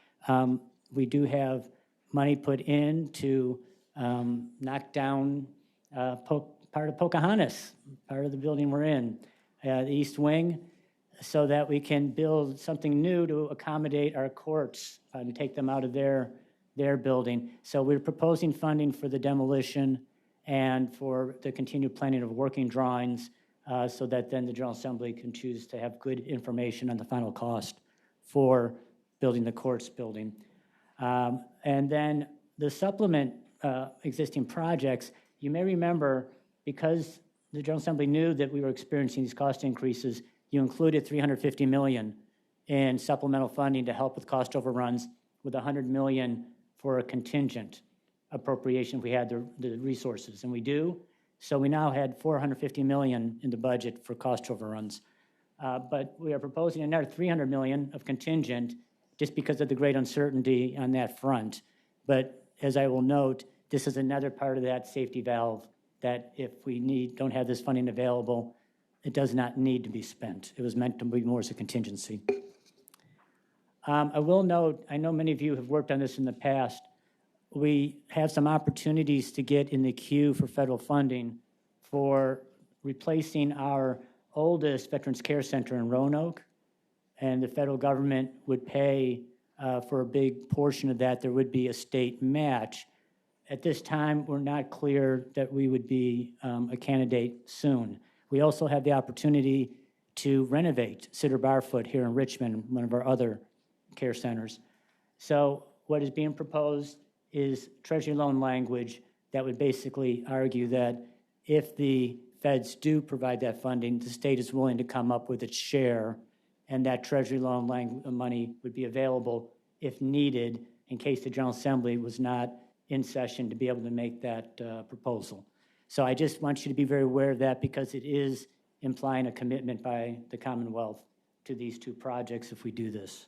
We do have money put in to knock down part of Pocahontas, part of the building we're in, the East Wing, so that we can build something new to accommodate our courts and take them out of their building. So we're proposing funding for the demolition and for the continued planning of working drawings so that then the General Assembly can choose to have good information on the final cost for building the courts building. And then the supplement existing projects, you may remember, because the General Assembly knew that we were experiencing these cost increases, you included $350 million in supplemental funding to help with cost overruns, with $100 million for a contingent appropriation if we had the resources, and we do. So we now had $450 million in the budget for cost overruns. But we are proposing another $300 million of contingent just because of the great uncertainty on that front. But as I will note, this is another part of that safety valve that if we don't have this funding available, it does not need to be spent. It was meant to be more as a contingency. I will note, I know many of you have worked on this in the past. We have some opportunities to get in the queue for federal funding for replacing our oldest Veterans Care Center in Roanoke, and the federal government would pay for a big portion of that. There would be a state match. At this time, we're not clear that we would be a candidate soon. We also have the opportunity to renovate Sitter Barfoot here in Richmond, one of our other care centers. So what is being proposed is Treasury loan language that would basically argue that if the feds do provide that funding, the state is willing to come up with its share, and that Treasury loan money would be available if needed in case the General Assembly was not in session to be able to make that proposal. So I just want you to be very aware of that because it is implying a commitment by the Commonwealth to these two projects if we do this.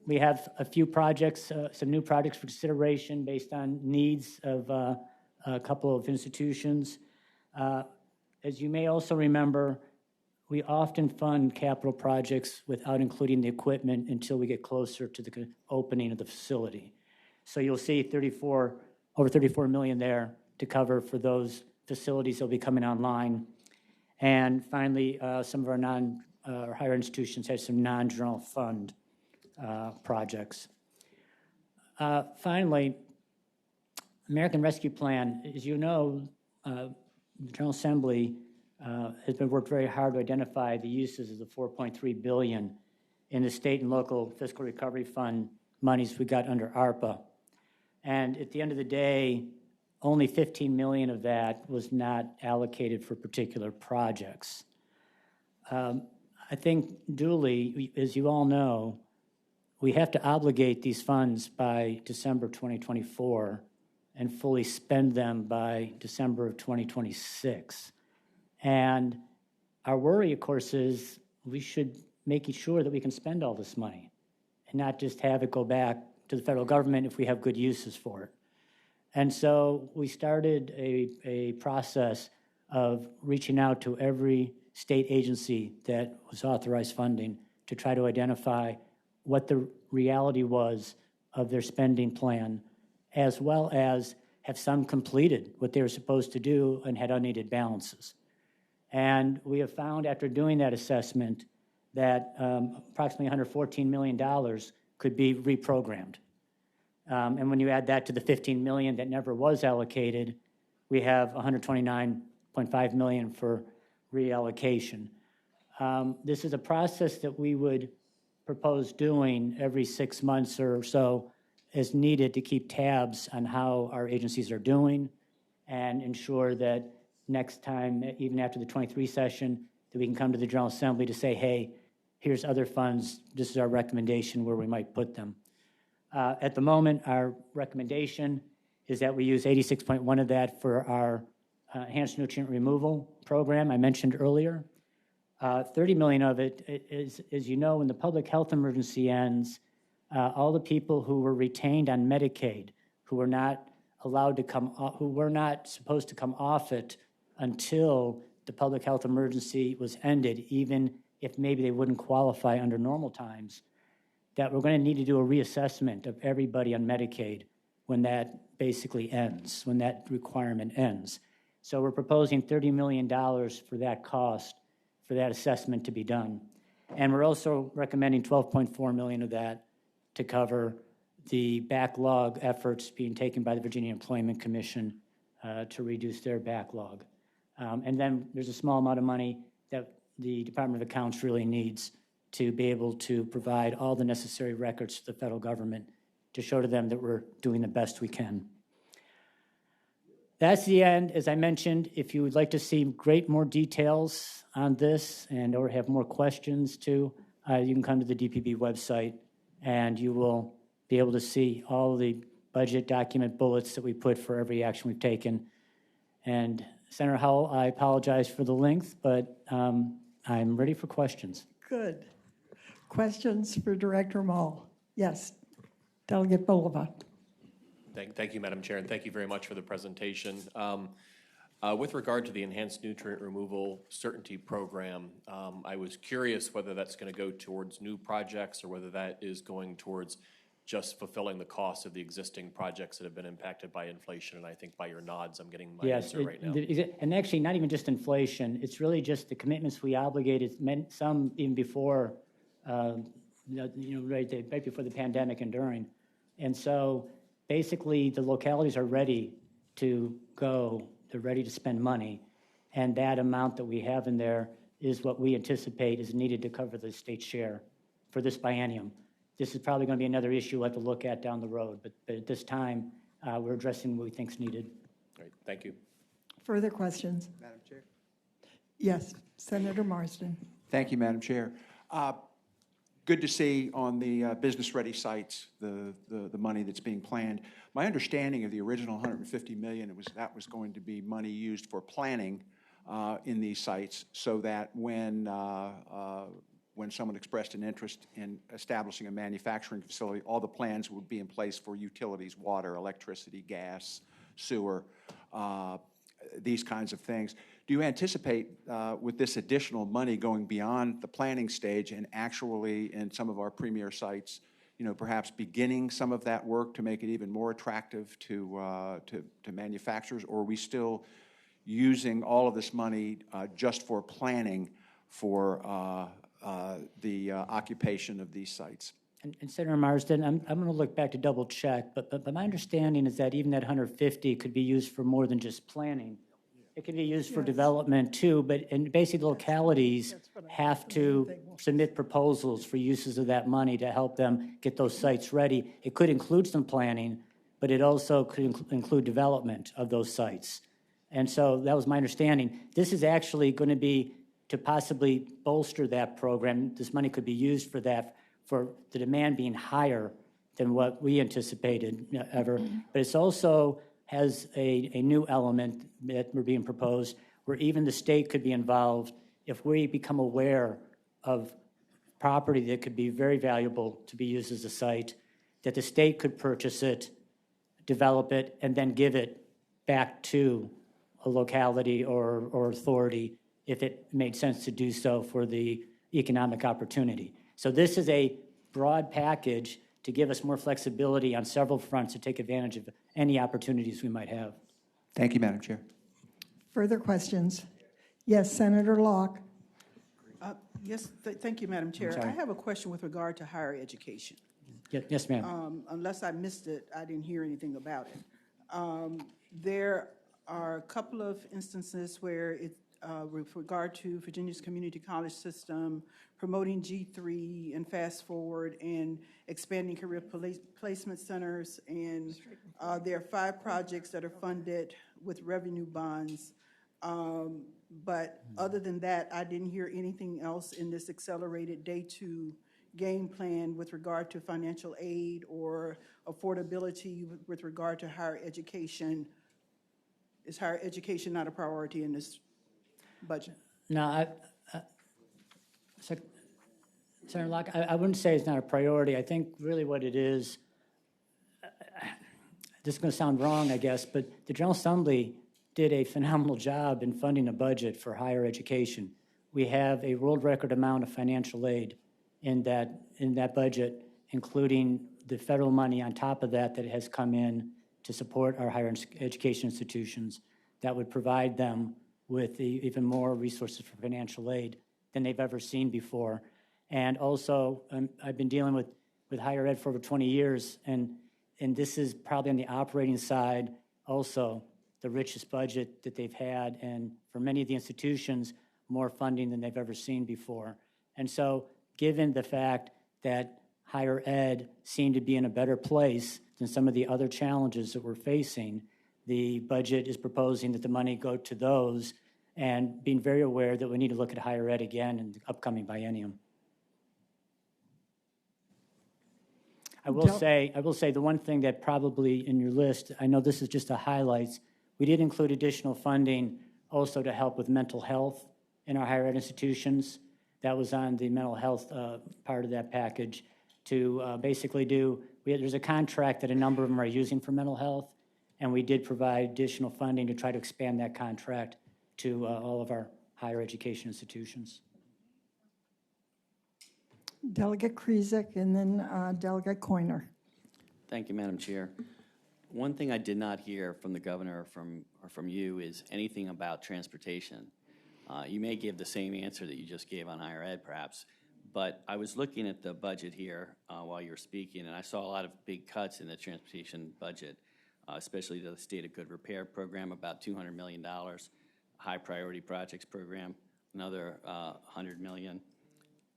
We have a few projects, some new projects for consideration based on needs of a couple of institutions. As you may also remember, we often fund capital projects without including the equipment until we get closer to the opening of the facility. So you'll see over $34 million there to cover for those facilities that will be coming online. And finally, some of our higher institutions have some non-general fund projects. Finally, American Rescue Plan, as you know, the General Assembly has been worked very hard to identify the uses of the $4.3 billion in the state and local fiscal recovery fund monies we got under ARPA. And at the end of the day, only $15 million of that was not allocated for particular projects. I think duly, as you all know, we have to obligate these funds by December 2024 and fully spend them by December of 2026. And our worry, of course, is we should make sure that we can spend all this money and not just have it go back to the federal government if we have good uses for it. And so we started a process of reaching out to every state agency that was authorized funding to try to identify what the reality was of their spending plan, as well as have some completed what they were supposed to do and had unneeded balances. And we have found after doing that assessment that approximately $114 million could be reprogrammed. And when you add that to the $15 million that never was allocated, we have $129.5 million for reallocation. This is a process that we would propose doing every 6 months or so as needed to keep tabs on how our agencies are doing and ensure that next time, even after the 23 session, that we can come to the General Assembly to say, hey, here's other funds, this is our recommendation where we might put them. At the moment, our recommendation is that we use 86.1 of that for our enhanced nutrient removal program I mentioned earlier. 30 million of it is, as you know, when the public health emergency ends, all the people who were retained on Medicaid, who were not allowed to come, who were not supposed to come off it until the public health emergency was ended, even if maybe they wouldn't qualify under normal times, that we're going to need to do a reassessment of everybody on Medicaid when that basically ends, when that requirement ends. So we're proposing $30 million for that cost, for that assessment to be done. And we're also recommending 12.4 million of that to cover the backlog efforts being taken by the Virginia Employment Commission to reduce their backlog. And then there's a small amount of money that the Department of Accounts really needs to be able to provide all the necessary records to the federal government to show to them that we're doing the best we can. That's the end. As I mentioned, if you would like to see more details on this and or have more questions too, you can come to the DPB website and you will be able to see all the budget document bullets that we put for every action we've taken. And Senator Howell, I apologize for the length, but I'm ready for questions. Good. Questions for Director Mall? Yes, Delegate Bulova. Thank you, Madam Chair, and thank you very much for the presentation. With regard to the Enhanced Nutrient Removal Certainty Program, I was curious whether that's going to go towards new projects or whether that is going towards just fulfilling the cost of the existing projects that have been impacted by inflation. And I think by your nods, I'm getting my answer right now. And actually, not even just inflation. It's really just the commitments we obligated, some even before, right before the pandemic and during. And so basically, the localities are ready to go. They're ready to spend money. And that amount that we have in there is what we anticipate is needed to cover the state share for this biennium. This is probably going to be another issue we'll have to look at down the road. But at this time, we're addressing what we think is needed. All right, thank you. Further questions? Madam Chair. Yes, Senator Marsden. Thank you, Madam Chair. Good to see on the business-ready sites the money that's being planned. My understanding of the original $150 million that was going to be money used for planning in these sites, so that when someone expressed an interest in establishing a manufacturing facility, all the plans would be in place for utilities, water, electricity, gas, sewer, these kinds of things. Do you anticipate with this additional money going beyond the planning stage and actually in some of our premier sites, perhaps beginning some of that work to make it even more attractive to manufacturers, or are we still using all of this money just for planning for the occupation of these sites? And Senator Marsden, I'm going to look back to double check, but my understanding is that even that 150 could be used for more than just planning. It can be used for development too, and basically localities have to submit proposals for uses of that money to help them get those sites ready. It could include some planning, but it also could include development of those sites. And so that was my understanding. This is actually going to be to possibly bolster that program. This money could be used for that, for the demand being higher than what we anticipated ever. But it's also has a new element that we're being proposed where even the state could be involved if we become aware of property that could be very valuable to be used as a site, that the state could purchase it, develop it, and then give it back to a locality or authority if it made sense to do so for the economic opportunity. So this is a broad package to give us more flexibility on several fronts to take advantage of any opportunities we might have. Thank you, Madam Chair. Further questions? Yes, Senator Locke. Yes, thank you, Madam Chair. I have a question with regard to higher education. Yes, ma'am. Unless I missed it, I didn't hear anything about it. There are a couple of instances where with regard to Virginia's community college system, promoting G3 and Fast Forward, and expanding career placement centers. And there are 5 projects that are funded with revenue bonds. But other than that, I didn't hear anything else in this accelerated Day 2 game plan with regard to financial aid or affordability with regard to higher education. Is higher education not a priority in this budget? No, Senator Locke, I wouldn't say it's not a priority. I think really what it is, this is going to sound wrong, I guess, but the General Assembly did a phenomenal job in funding a budget for higher education. We have a world record amount of financial aid in that budget, including the federal money on top of that that has come in to support our higher education institutions that would provide them with even more resources for financial aid than they've ever seen before. And also, I've been dealing with higher ed for over 20 years, and this is probably on the operating side also the richest budget that they've had, and for many of the institutions, more funding than they've ever seen before. And so, given the fact that higher ed seemed to be in a better place than some of the other challenges that we're facing, the budget is proposing that the money go to those, and being very aware that we need to look at higher ed again in the upcoming biennium. I will say the one thing that probably in your list, I know this is just a highlights, we did include additional funding also to help with mental health in our higher ed institutions. That was on the mental health part of that package to basically there's a contract that a number of them are using for mental health, and we did provide additional funding to try to expand that contract to all of our higher education institutions. Delegate Krizek and then Delegate Coiner. Thank you, Madam Chair. One thing I did not hear from the governor or from you is anything about transportation. You may give the same answer that you just gave on higher ed, perhaps, but I was looking at the budget here while you were speaking, and I saw a lot of big cuts in the transportation budget, especially the State of Good Repair program, about $200 million, High Priority Projects program, another $100 million.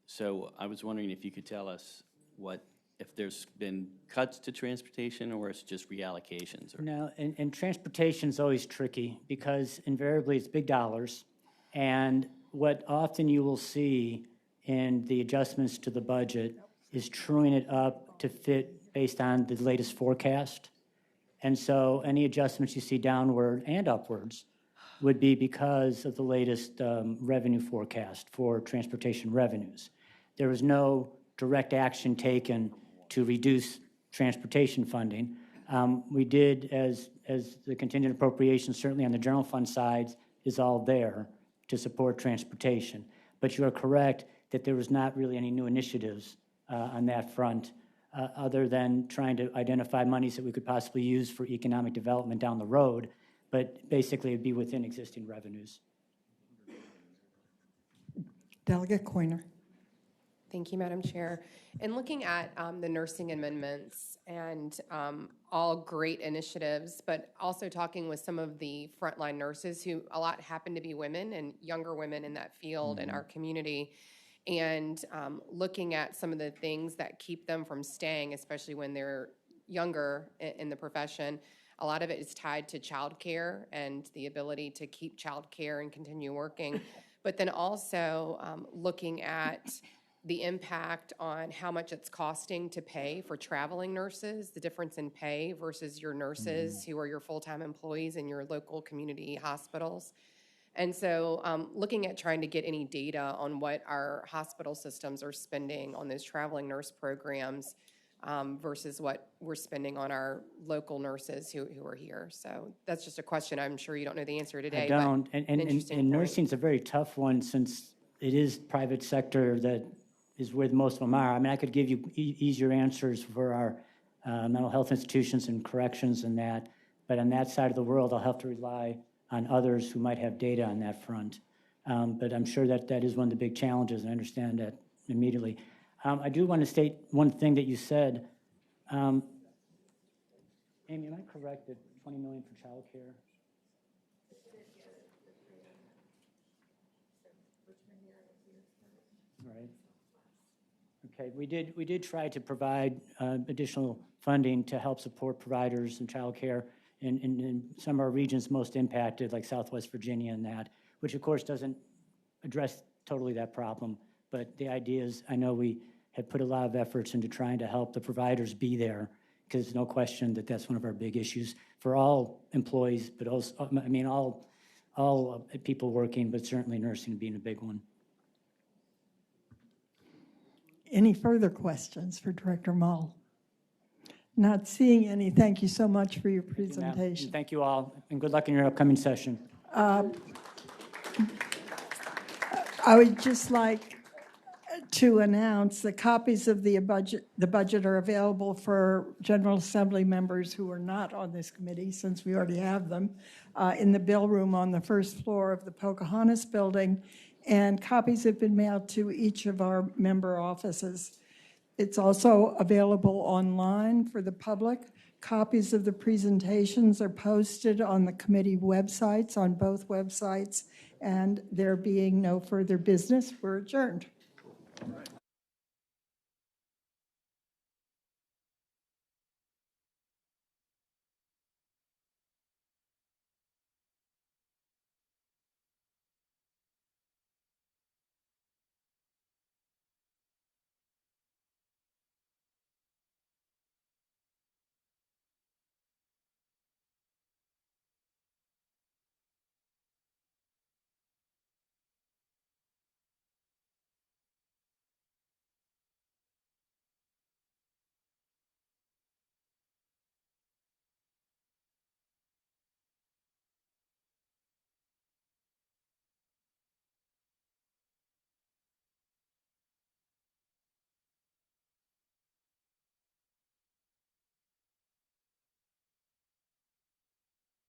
So I was wondering if you could tell us if there's been cuts to transportation or it's just reallocations. No, and transportation's always tricky because invariably it's big dollars. And what often you will see in the adjustments to the budget is truing it up to fit based on the latest forecast. And so any adjustments you see downward and upwards would be because of the latest revenue forecast for transportation revenues. There was no direct action taken to reduce transportation funding. We did, as the contingent appropriations, certainly on the general fund side, is all there to support transportation. But you are correct that there was not really any new initiatives on that front other than trying to identify monies that we could possibly use for economic development down the road, but basically it'd be within existing revenues. Delegate Coiner. Thank you, Madam Chair. In looking at the nursing amendments and all great initiatives, but also talking with some of the frontline nurses who a lot happen to be women and younger women in that field in our community, and looking at some of the things that keep them from staying, especially when they're younger in the profession. A lot of it is tied to childcare and the ability to keep childcare and continue working, but then also looking at the impact on how much it's costing to pay for traveling nurses, the difference in pay versus your nurses who are your full-time employees in your local community hospitals. And so looking at trying to get any data on what our hospital systems are spending on those traveling nurse programs versus what we're spending on our local nurses who are here. So that's just a question. I'm sure you don't know the answer today. I don't, but and nursing's a very tough one since it is private sector that is where most of them are. I mean, I could give you easier answers for our mental health institutions and corrections and that, but on that side of the world, I'll have to rely on others who might have data on that front. But I'm sure that is one of the big challenges, and I understand that immediately. I do want to state one thing that you said. Amy, am I correct that $20 million for childcare? Right. Okay, we did try to provide additional funding to help support providers and childcare in some of our regions most impacted, like Southwest Virginia and that, which of course doesn't address totally that problem. But the idea is, I know we have put a lot of efforts into trying to help the providers be there, because no question that that's one of our big issues for all employees, but also, I mean, all people working, but certainly nursing being a big one. Any further questions for Director Mull? Not seeing any. Thank you so much for your presentation. Thank you all, and good luck in your upcoming session. I would just like to announce that copies of the budget are available for General Assembly members who are not on this committee, since we already have them, in the bill room on the first floor of the Pocahontas Building, and copies have been mailed to each of our member offices. It's also available online for the public. Copies of the presentations are posted on the committee websites, on both websites, and there being no further business, we're adjourned.